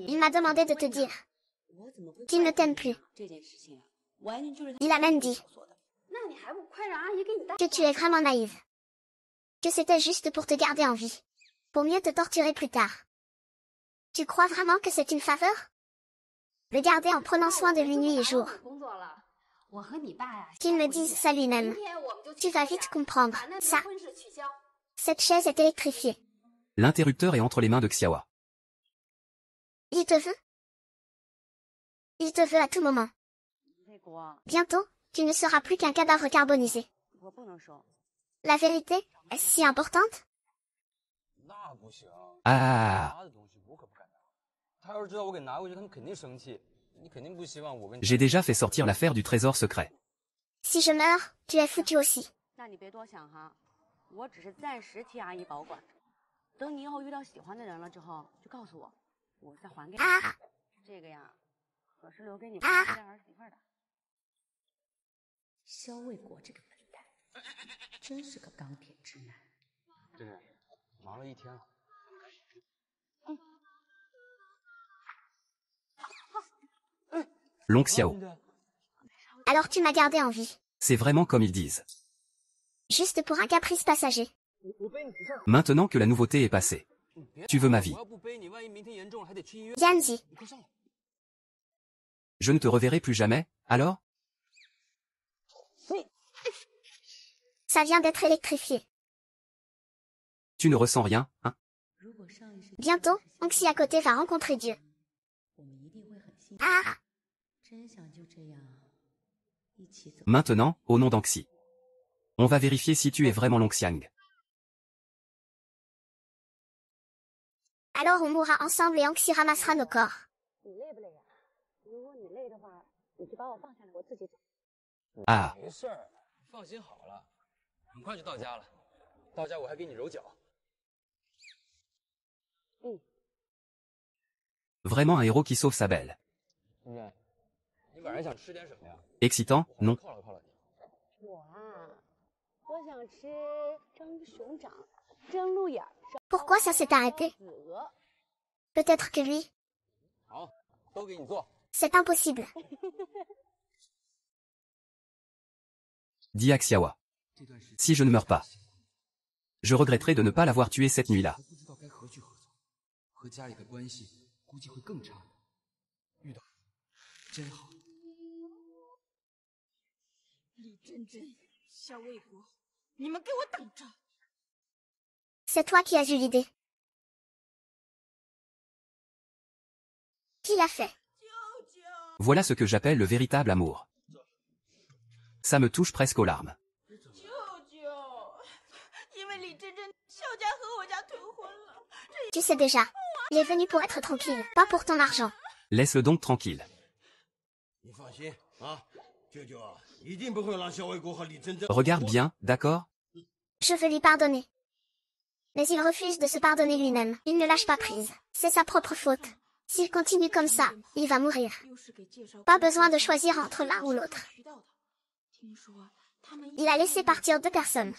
Il m'a demandé de te dire qu'il ne t'aime plus. Il a même dit que tu es vraiment naïve. Que c'était juste pour te garder en vie. Pour mieux te torturer plus tard. Tu crois vraiment que c'est une faveur? Le garder en prenant soin de lui nuit et jour. Qu'il me dise ça lui-même. Tu vas vite comprendre, ça. Cette chaise est électrifiée. L'interrupteur est entre les mains de Xiaoa. Il te veut? Il te veut à tout moment. Bientôt, tu ne seras plus qu'un cadavre carbonisé. La vérité, est-ce si importante? Ah. J'ai déjà fait sortir l'affaire du trésor secret. Si je meurs, tu es foutu aussi. Ah. Ah. 萧卫国这个笨蛋，真是个钢铁直男。真真，忙了一天了。Long Xiao. Alors tu m'as gardé en vie. C'est vraiment comme ils disent. Juste pour un caprice passager. Maintenant que la nouveauté est passée. Tu veux ma vie. Yanzi. Je ne te reverrai plus jamais, alors? Ça vient d'être électrifié. Tu ne ressens rien, hein? Bientôt, Onxi à côté va rencontrer Dieu. Ah! Maintenant, au nom d'Anxi. On va vérifier si tu es vraiment Longxiang. Alors on mourra ensemble et Onxi ramassera nos corps. Ah. 没事儿，放心好了，很快就到家了。到家我还给你揉脚。Vraiment un héros qui sauve sa belle. 你晚上想吃点什么呀？ Excitant, non? 犒劳犒劳你。我想吃蒸熊掌、蒸鹿眼。Pourquoi ça s'est arrêté? Peut-être que lui. 好，都给你做。 C'est impossible. Dis à Xiaoa. Si je ne meurs pas, je regretterai de ne pas l'avoir tué cette nuit-là. 不知道该何去何从，和家里的关系估计会更差。遇到真好。李真真、萧卫国，你们给我等着！ C'est toi qui as eu l'idée. Qui l'a fait? Voilà ce que j'appelle le véritable amour. Ça me touche presque aux larmes. Tu sais déjà. Il est venu pour être tranquille, pas pour ton argent. Laisse-le donc tranquille. Regarde bien, d'accord? Je veux lui pardonner. Mais il refuse de se pardonner lui-même. Il ne lâche pas prise. C'est sa propre faute. S'il continue comme ça, il va mourir. Pas besoin de choisir entre l'un ou l'autre. Il a laissé partir 2 personnes.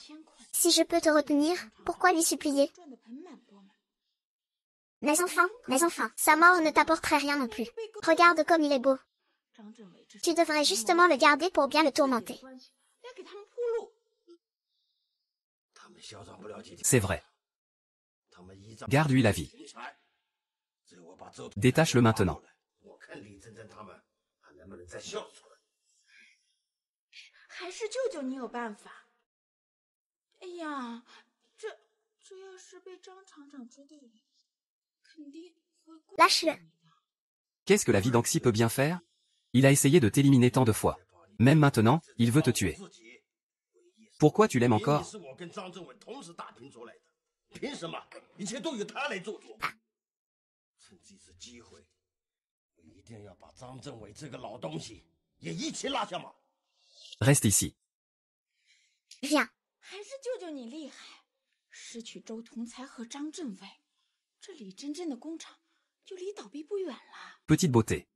Si je peux te retenir, pourquoi lui supplier? Mais enfin, sa mort ne t'apporterait rien non plus. Regarde comme il est beau. Tu devrais justement le garder pour bien le tourmenter. C'est vrai. Garde-lui la vie. Détache-le maintenant. 还是舅舅你有办法。哎呀，这要是被张厂长知道了，肯定会怪。 Lâche-le. Qu'est-ce que la vie d'Anxi peut bien faire? Il a essayé de t'éliminer tant de fois. Même maintenant, il veut te tuer. Pourquoi tu l'aimes encore? Viens. 还是舅舅你厉害，失去周同才和张振伟，这李真真的工厂就离倒闭不远了。 Petite beauté.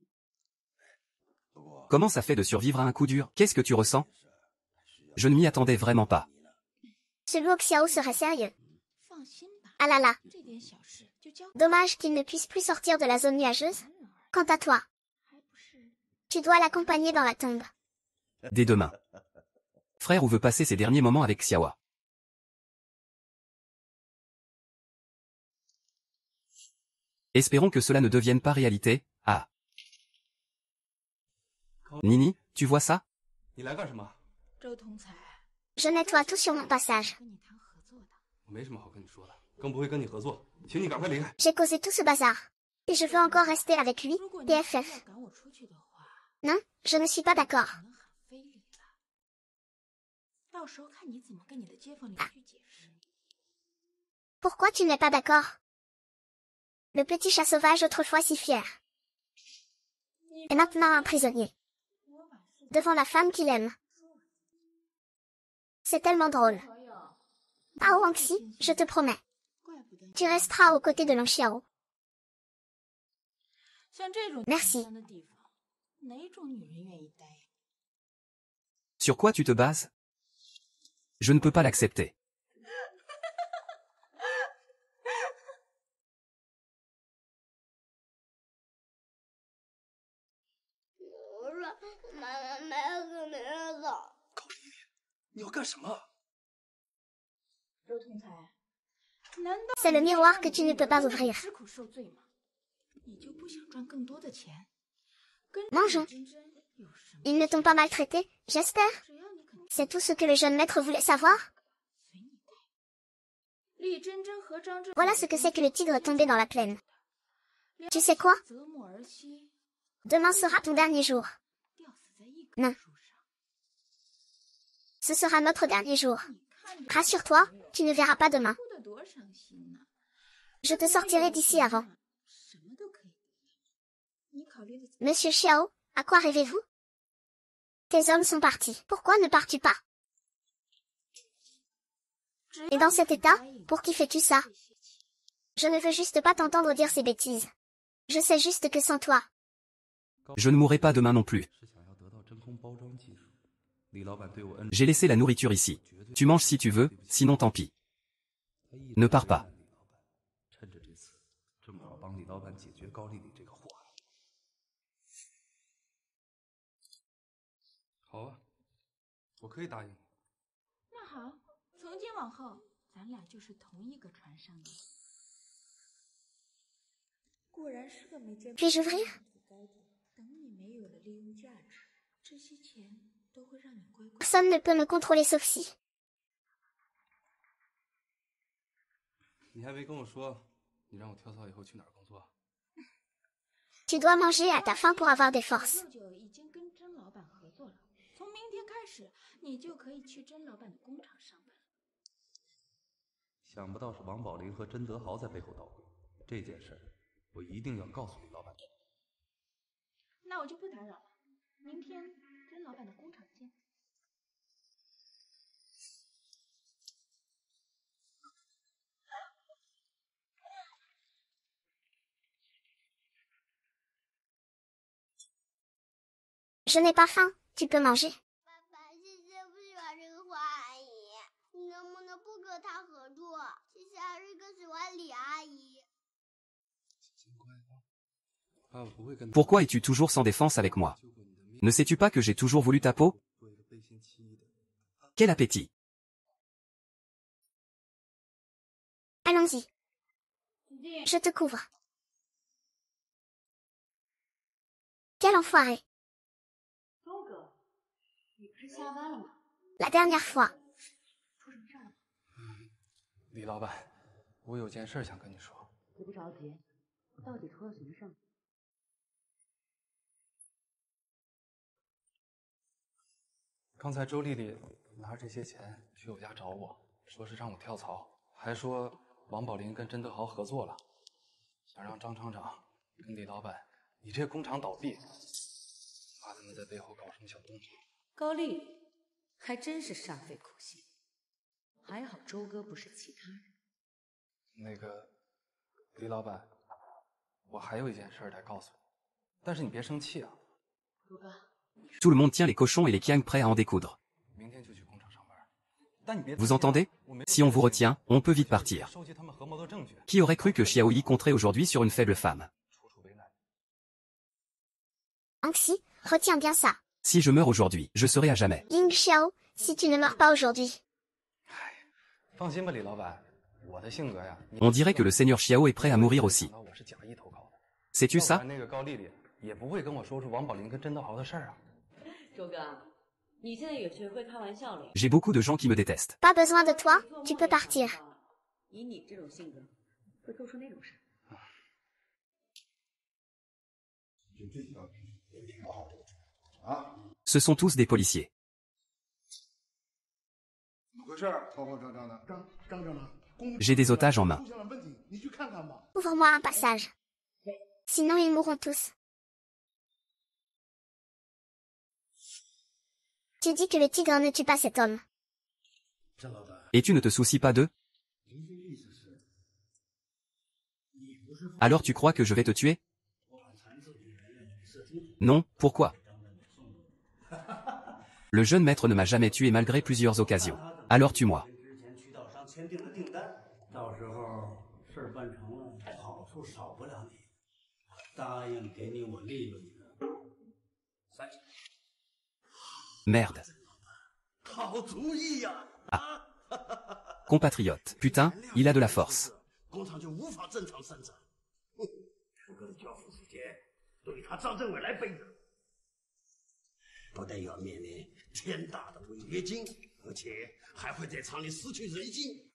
Comment ça fait de survivre à un coup dur? Qu'est-ce que tu ressens? Je ne m'y attendais vraiment pas. Ce Luo Xiao serait sérieux. Ah là là. Dommage qu'il ne puisse plus sortir de la zone nuageuse. Quant à toi, tu dois l'accompagner dans la tombe. Dès demain. Frère, où veut passer ses derniers moments avec Xiaoa. Espérons que cela ne devienne pas réalité. Ah. Nini, tu vois ça? Je nettoie tout sur mon passage. J'ai causé tout ce bazar. Et je veux encore rester avec lui, PFF. Non, je ne suis pas d'accord. Pourquoi tu n'es pas d'accord? Le petit chat sauvage autrefois si fier est maintenant un prisonnier. Devant la femme qu'il aime. C'est tellement drôle. Ah Wangxi, je te promets. Tu resteras aux côtés de Long Xiao. Merci. Sur quoi tu te bases? Je ne peux pas l'accepter. C'est le miroir que tu ne peux pas ouvrir. Mangeons. Ils ne t'ont pas maltraité, j'espère? C'est tout ce que le jeune maître voulait savoir? Voilà ce que c'est que le tigre tombé dans la plaine. Tu sais quoi? Demain sera ton dernier jour. Non. Ce sera notre dernier jour. Rassure-toi, tu ne verras pas demain. Je te sortirai d'ici avant. Monsieur Xiao, à quoi rêvez-vous? Tes hommes sont partis. Pourquoi ne pars-tu pas? Et dans cet état, pour qui fais-tu ça? Je ne veux juste pas t'entendre dire ces bêtises. Je sais juste que sans toi. Je ne mourrai pas demain non plus. J'ai laissé la nourriture ici. Tu manges si tu veux, sinon tant pis. Ne pars pas. Puis-je ouvrir? Personne ne peut me contrôler sauf si. Tu dois manger à ta faim pour avoir des forces. Je n'ai pas faim, tu peux manger. Pourquoi es-tu toujours sans défense avec moi? Ne sais-tu pas que j'ai toujours voulu ta peau? Quel appétit! Allons-y. Je te couvre. Quel enfoiré! La dernière fois. 李老板，我有件事想跟你说。你不着急，到底出了什么事？刚才周丽丽拿着这些钱去我家找我，说是让我跳槽，还说王宝林跟甄德豪合作了，想让张厂长跟李老板，你这工厂倒闭，怕他们在背后搞什么小动作。高丽还真是煞费苦心。还好周哥不是其他人。那个，李老板，我还有一件事得告诉你，但是你别生气啊。周哥， Tout le monde tient les cochons et les kiang prêts à en découdre. 明天就去工厂上班。但你别 Vous entendez? Si on vous retient, on peut vite partir. 收集他们合谋的证据。 Qui aurait cru que Xiaoyi compterait aujourd'hui sur une faible femme? Anxi, retiens bien ça. Si je meurs aujourd'hui, je serai à jamais. Ling Xiao, si tu ne meurs pas aujourd'hui. 放心吧，李老板，我的性格呀。 On dirait que le seigneur Xiao est prêt à mourir aussi. 我是假意投靠的。 Sais-tu ça? 那个高丽丽也不会跟我说出王宝林跟甄德豪的事儿啊。周哥，你现在也学会开玩笑了。 J'ai beaucoup de gens qui me détestent. Pas besoin de toi, tu peux partir. 以你这种性格，会做出那种事。 Ce sont tous des policiers. 怎么回事？慌慌张张的，张的。 J'ai des otages en main. 出现了问题，你去看看吧。 Ouvre-moi un passage. Sinon ils mourront tous. Tu dis que les tigres ne tuent pas cet homme. Et tu ne te soucies pas d'eux? Alors tu crois que je vais te tuer? Non, pourquoi? Le jeune maître ne m'a jamais tué malgré plusieurs occasions. Alors tue-moi. 签订了订单，到时候事儿办成了，好处少不了你。我答应给你我利润的30%。Merde. 好主意呀！ Compatriote. Putain, il a de la force. 工厂就无法正常生产。周哥的交付时间对他张政委来背着，不但要面临天大的违约金，而且还会在厂里失去人心。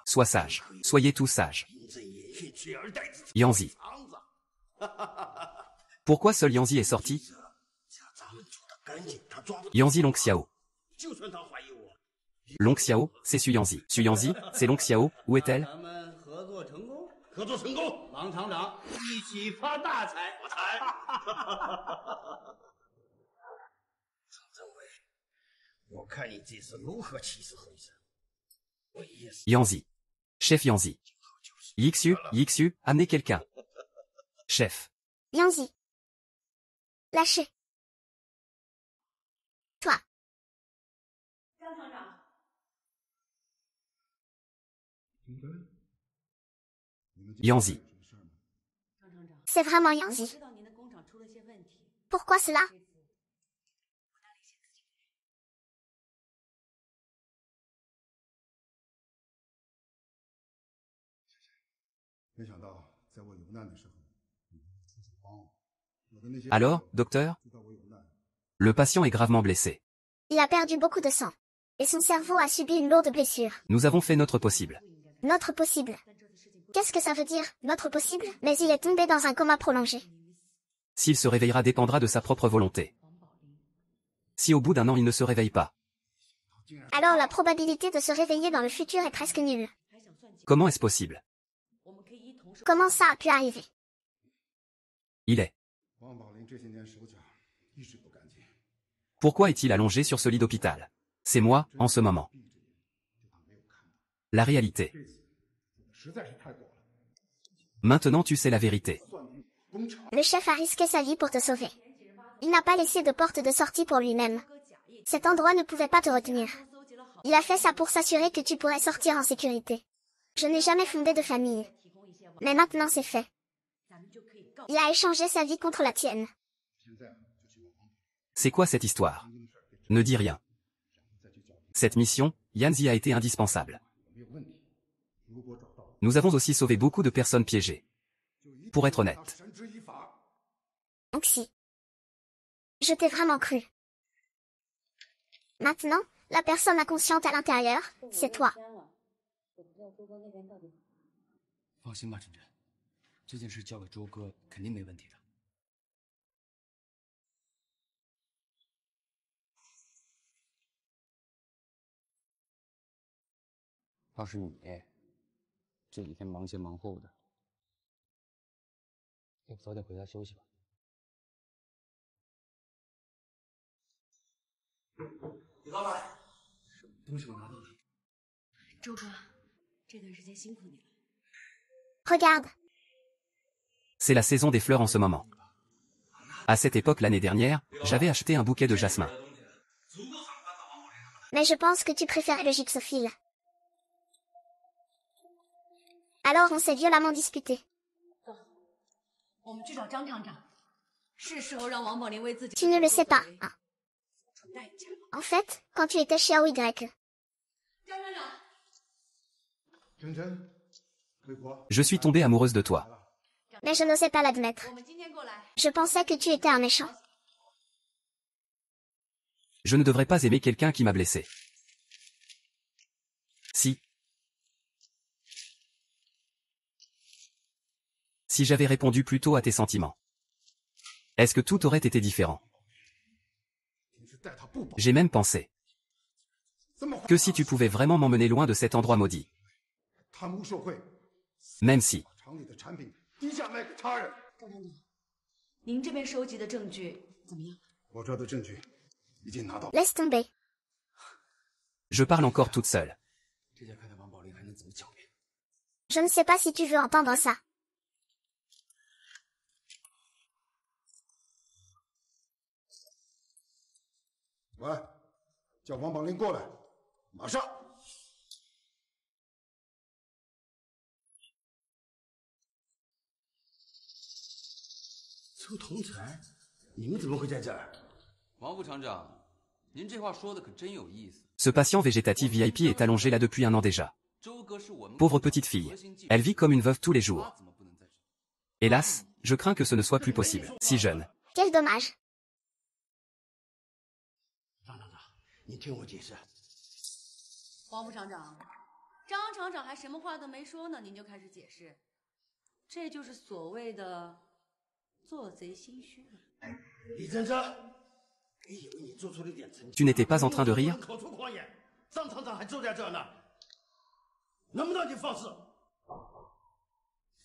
Sois sage. Soyez tous sages. 名正言顺取而代之。 Yanzi. Pourquoi seul Yanzi est sorti? 咱们做得干净，他抓不到。 Yanzi Long Xiao. 就算他怀疑我， Long Xiao, c'est Su Yanzi. Su Yanzi, c'est Long Xiao. Où est-elle? 咱们合作成功，合作成功，王厂长一起发大财，发财。张政委，我看你这是如何起死回生。我也是。 Yanzi. Chef Yanzi. Yixu, Yixu, amenez quelqu'un. Chef. Yanzi. Lâchez. Toi. 张厂长， Yanzi. 张厂长， C'est vraiment 我 Yanzi. 知道您的工厂出了些问题。 Pourquoi cela? 没想到在我有难的时候，你出手帮我。我的那些 Alors, docteur? 知道我有难， Le patient est gravement blessé. Il a perdu beaucoup de sang. Et son cerveau a subi une lourde blessure. Nous avons fait notre possible. Notre possible. Qu'est-ce que ça veut dire, notre possible? Mais il est tombé dans un coma prolongé. S'il se réveillera dépendra de sa propre volonté. Si au bout d'un an il ne se réveille pas, Alors la probabilité de se réveiller dans le futur est presque nulle. comment est-ce possible? Comment ça a pu arriver? Il est. 王宝林这些年手脚一直不干净。 Pourquoi est-il allongé sur ce lit d'hôpital? C'est moi, en ce moment. La réalité. 实在是太过了。 Maintenant tu sais la vérité. 工厂 Le chef a risqué sa vie pour te sauver. Il n'a pas laissé de porte de sortie pour lui-même. Cet endroit ne pouvait pas te retenir. Il a fait ça pour s'assurer que tu pourrais sortir en sécurité. Je n'ai jamais fondé de famille. Mais maintenant c'est fait. Il a échangé sa vie contre la tienne. C'est quoi cette histoire? Ne dis rien. Cette mission, Yanzi a été indispensable. Nous avons aussi sauvé beaucoup de personnes piégées. Pour être honnête. 绳之以法。 Anxi. Je t'ai vraiment cru. Maintenant, la personne inconsciente à l'intérieur, c'est toi. 放心吧，真真，这件事交给周哥肯定没问题的。要是你这几天忙前忙后的，要不早点回家休息吧。李老板，东西我拿到了。周哥，这段时间辛苦你了。Regarde. C'est la saison des fleurs en ce moment. À cette époque l'année dernière, j'avais acheté un bouquet de jasmin. Mais je pense que tu préfères le gypsophile. Alors on s'est violemment disputé. 我们去找张厂长，是时候让王宝林为自己。 Tu ne le sais pas, hein. En fait, quand tu étais chez AOY, 张厂长，真真，回国。 Je suis tombée amoureuse de toi. mais je n'osais pas l'admettre. 我们今天过来。 Je pensais que tu étais un méchant. Je ne devrais pas aimer quelqu'un qui m'a blessé. Si j'avais répondu plus tôt à tes sentiments. Est-ce que tout aurait été différent? J'ai même pensé. Que si tu pouvais vraiment m'emmener loin de cet endroit maudit. Même si. 低价卖给他人。张厂长，您这边收集的证据怎么样？我这的证据已经拿到。 Laisse tomber. Je parle encore toute seule. 这下看看王宝林还能怎么狡辩。 Je ne sais pas si tu veux entendre ça. 喂，叫王宝林过来，马上。周同才，你们怎么会在这儿？王副厂长，您这话说的可真有意思。 Ce patient végétatif VIP est allongé là depuis un an déjà. 周哥是我们 Pauvre petite fille. Elle vit comme une veuve tous les jours. Hélas, je crains que ce ne soit plus possible. Si jeune. Quel dommage. 张厂长，你听我解释。王副厂长，张厂长还什么话都没说呢，您就开始解释，这就是所谓的做贼心虚了。李真真，你以为你做出了点成绩？ Tu n'étais pas en train de rire? 口出狂言，张厂长还坐在这儿呢，能不能你放肆？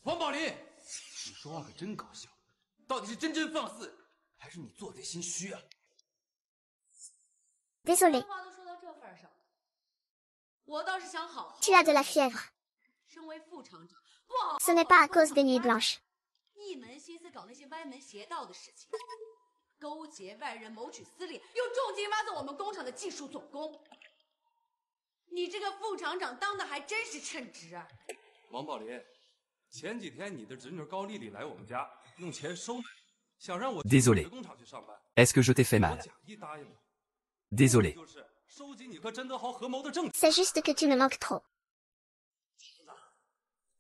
王宝林，你说话可真搞笑，到底是真真放肆，还是你做贼心虚啊？ Désolé. 话都说到这份上，我倒是想好。 Tu as de la fièvre. 身为副厂长，不好。 Ce n'est pas à cause des nuits blanches. 一门心思搞那些歪门邪道的事情，勾结外人谋取私利，又重金挖走我们工厂的技术总工。你这个副厂长当的还真是称职啊！王宝林，前几天你的侄女高丽丽来我们家，用钱收买，想让我 Désolé. 工厂去上班。 Est-ce que je t'ai fait 我 mal? 假意答应了。 Désolé. 就是收集你和真德豪合谋的证据。 C'est juste que tu me manques trop.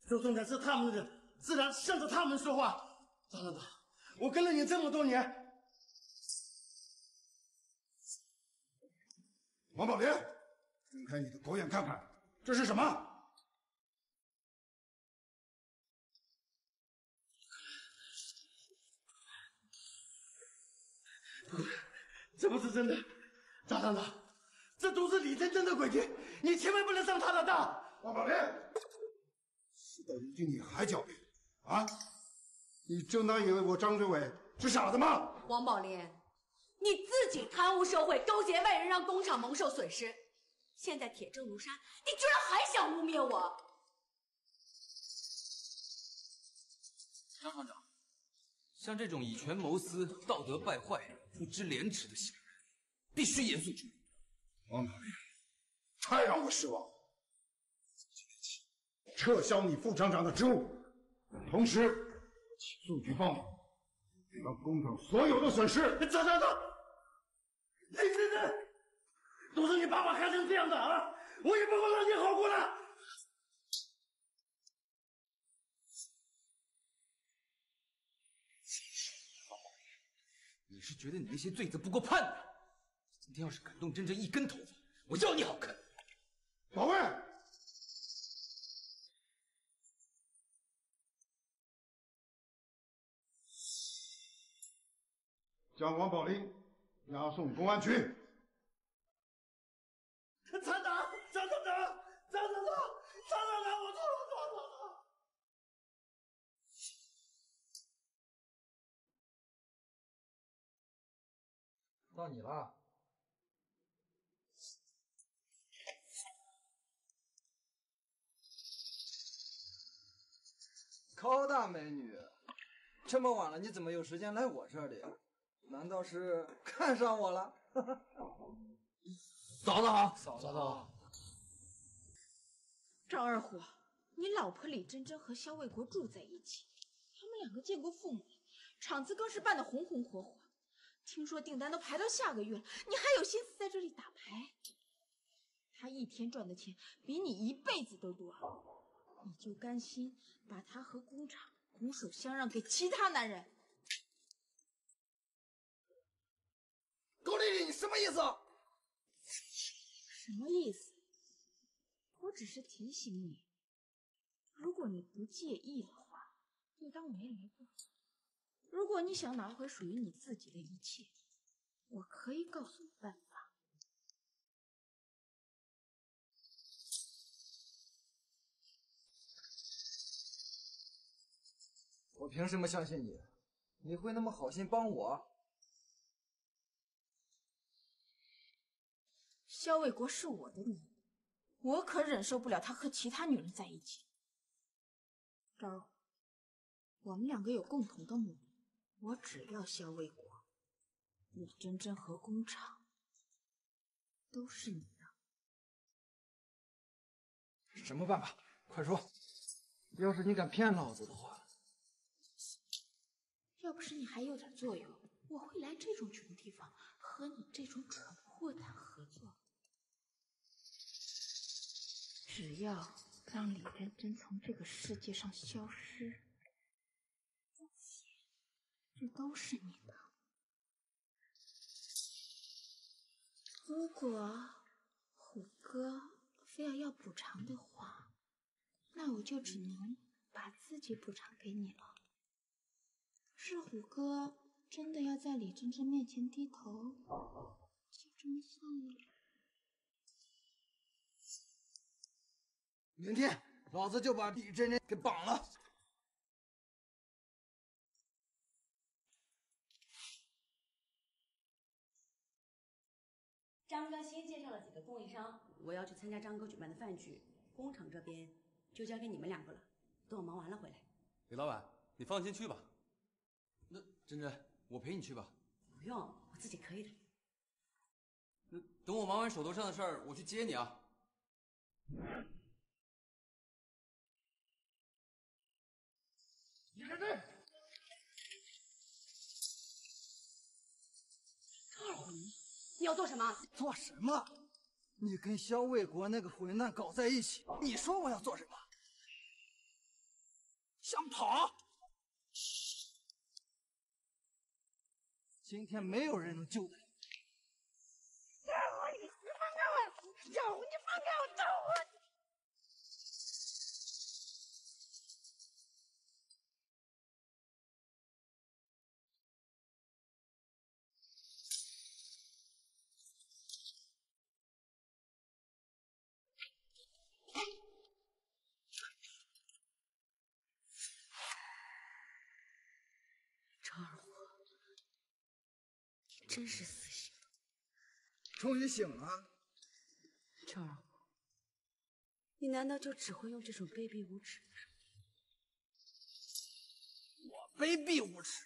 周总裁是他们的人，自然向着他们说话。张厂长，我跟了你这么多年，王宝林，睁开你的狗眼看看，这是什么？这不是真的，张厂长，这都是李真真的诡计，你千万不能上他的当。王宝林，事到如今你还狡辩啊？你真当以为我张志伟是傻子吗？王宝林，你自己贪污受贿，勾结外人，让工厂蒙受损失，现在铁证如山，你居然还想污蔑我！张厂长，像这种以权谋私、道德败坏、不知廉耻的行为，必须严肃处理。王宝林，太让我失望了。今天起，撤销你副厂长的职务，同时起诉举报你，让工厂所有的损失。张厂长，李真真，都是你爸爸害成这样的啊！我也不会让你好过的。你是觉得你那些罪责不够判的？今天要是敢动真真一根头发，我要你好看！保卫！将王宝林押送公安局。厂长，张厂长，张厂长，张厂长，我错了，错了。到你了。大美女，这么晚了，你怎么有时间来我这里？难道是看上我了？嫂子好，嫂子好。张二虎，你老婆李珍珍和萧卫国住在一起，他们两个见过父母，场子更是办得红红火火。听说订单都排到下个月了，你还有心思在这里打牌？他一天赚的钱比你一辈子都多，你就甘心把他和工厂拱手相让给其他男人？高丽丽，你什么意思？什么意思？我只是提醒你，如果你不介意的话，就当我没来过。如果你想拿回属于你自己的一切，我可以告诉你办法。我凭什么相信你？你会那么好心帮我？萧卫国是我的女人，我可忍受不了他和其他女人在一起。张二虎，我们两个有共同的目的，我只要萧卫国，李珍珍和工厂都是你的。什么办法？快说！要是你敢骗老子的话，要不是你还有点作用，我会来这种穷地方和你这种蠢货蛋合作。只要让李珍珍从这个世界上消失，这些就都是你的。如果虎哥非要补偿的话，那我就只能把自己补偿给你了。是虎哥真的要在李珍珍面前低头，就这么算了。明天老子就把李珍珍给绑了。张哥先介绍了几个供应商，我要去参加张哥举办的饭局，工厂这边就交给你们两个了，等我忙完了回来。李老板，你放心去吧。那珍珍，我陪你去吧。不用，我自己可以的。那等我忙完手头上的事儿，我去接你啊。李珍珍，张二虎，你要做什么？做什么？你跟萧卫国那个混蛋搞在一起，你说我要做什么？想跑？今天没有人能救得了你。小虎，你放开我！小虎，你放开我！小虎！张二虎，真是死心了。终于醒了。张二虎，你难道就只会用这种卑鄙无耻的手段？我卑鄙无耻？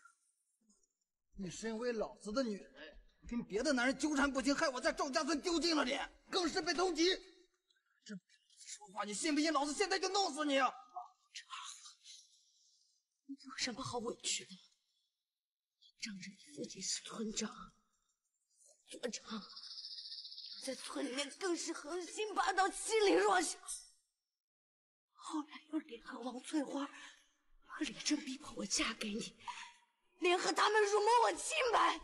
你身为老子的女人，跟别的男人纠缠不清，害我在赵家村丢尽了脸，更是被通缉。这说话，你信不信老子现在就弄死你啊！张二虎，你有什么好委屈的？仗着你自己是村长，村长在村里面更是横行霸道，欺凌弱小。后来又联合王翠花和李正逼迫我嫁给你，联合他们辱没我清白。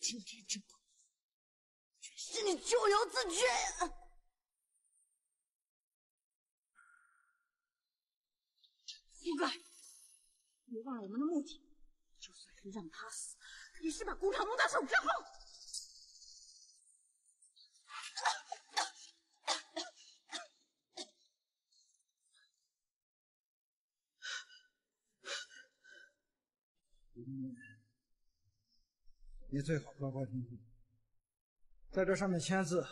今天这么，全是你咎由自取。应该，别忘了我们的目的。就算是让他死，也是把工厂弄到手之后。你最好乖乖听话，在这上面签字。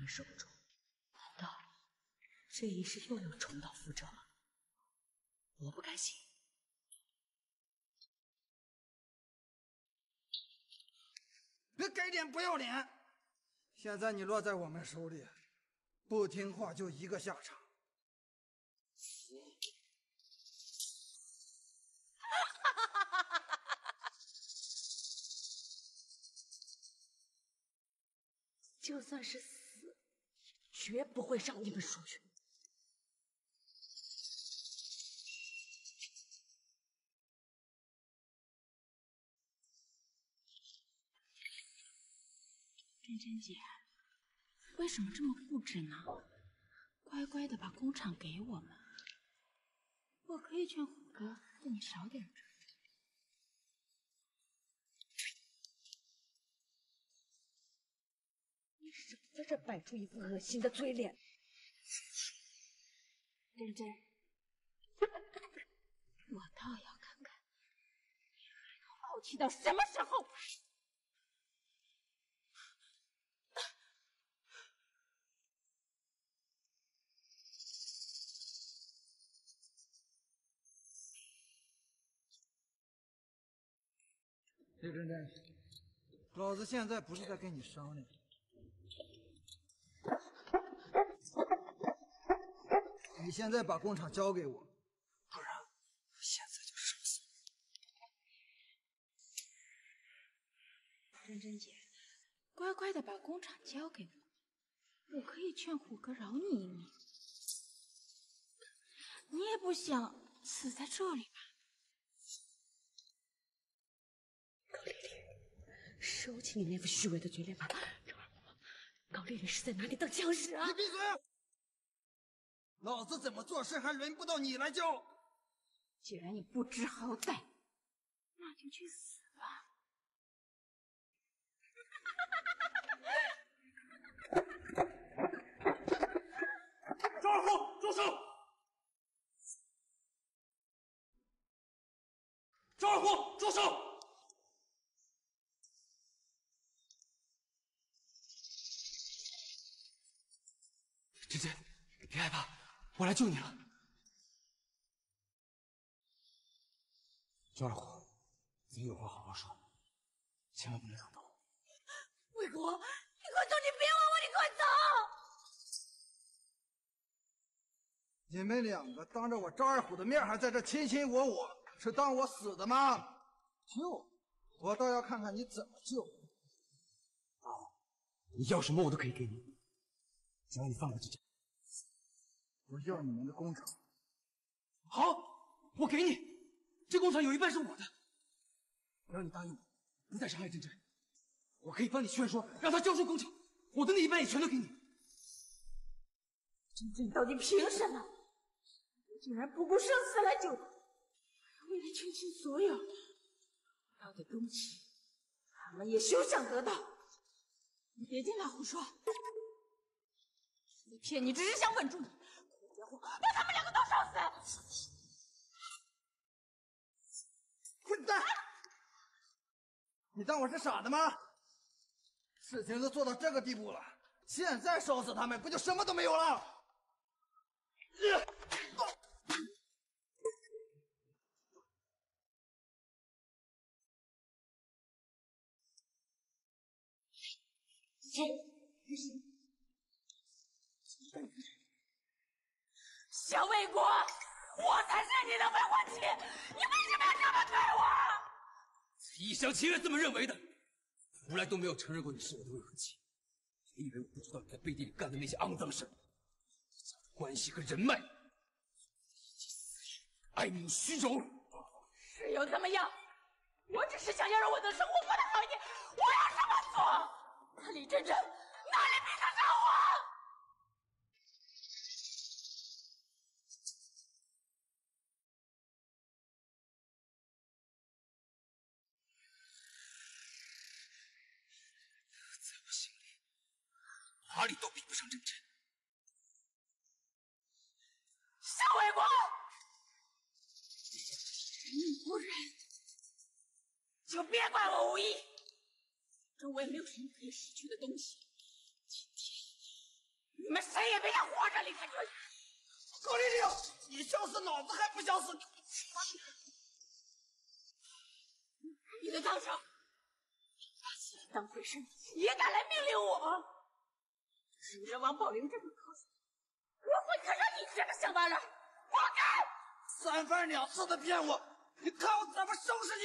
们手中。难道这一世又要重蹈覆辙了？我不甘心。别给脸不要脸！现在你落在我们手里，不听话就一个下场。就算是死，绝不会让你们出去。珍珍姐，为什么这么固执呢？乖乖的把工厂给我们，我可以劝虎哥对你少点这。你少在这摆出一副恶心的嘴脸。珍珍，我倒要看看你还能傲气到什么时候。李真真，老子现在不是在跟你商量，你现在把工厂交给我，不然我现在就烧死你。珍珍姐，乖乖的把工厂交给我，我可以劝虎哥饶你一命。你也不想死在这里吧？高丽丽，收起你那副虚伪的嘴脸吧。高丽丽是在哪里当枪使啊？你闭嘴！老子怎么做事还轮不到你来教。既然你不知好歹，那就去死吧！赵二虎，住手！赵二虎，住手！珍珍，别害怕，我来救你了。赵二虎，咱有话好好说，千万不能冲动。魏国，你快走！你别问我，你快走！你们两个当着我赵二虎的面还在这卿卿我我，是当我死的吗？救，我倒要看看你怎么救。你要什么我都可以给你，只要你放过这家。我要你们的工厂。好，我给你。这工厂有一半是我的，只要你答应我，不再伤害珍珍，我可以帮你劝说，让他交出工厂，我的那一半也全都给你。珍珍到底凭什么？竟然不顾生死来救他，为了全亲所有，要的东西，他们也休想得到。你别听他胡说，是在骗你，只是想稳住你，快点火，把他们两个都烧死！混蛋！你当我是傻的吗？事情都做到这个地步了，现在烧死他们，不就什么都没有了？小魏国，我才是你的未婚妻，你为什么要这么对我？一厢情愿这么认为的，从来都没有承认过你是我的未婚妻。你以为我不知道你在背地里干的那些肮脏事？关系和人脉，爱慕虚荣，是又怎么样？我只是想要让我的生活过得好一点，我要这么做。那李真真哪里比得上我？在我心里，哪里都比不上真真。夏卫国，你不仁，就别怪我无义。周围没有什么可以失去的东西。今天你们谁也别想活着离开这里！高丽丽，你想死老子还不想死！你的当场，当回事也敢来命令我？是人王宝林这么可惜，我会看上你这个乡巴佬！活该！三番两次的骗我，你看我怎么收拾你！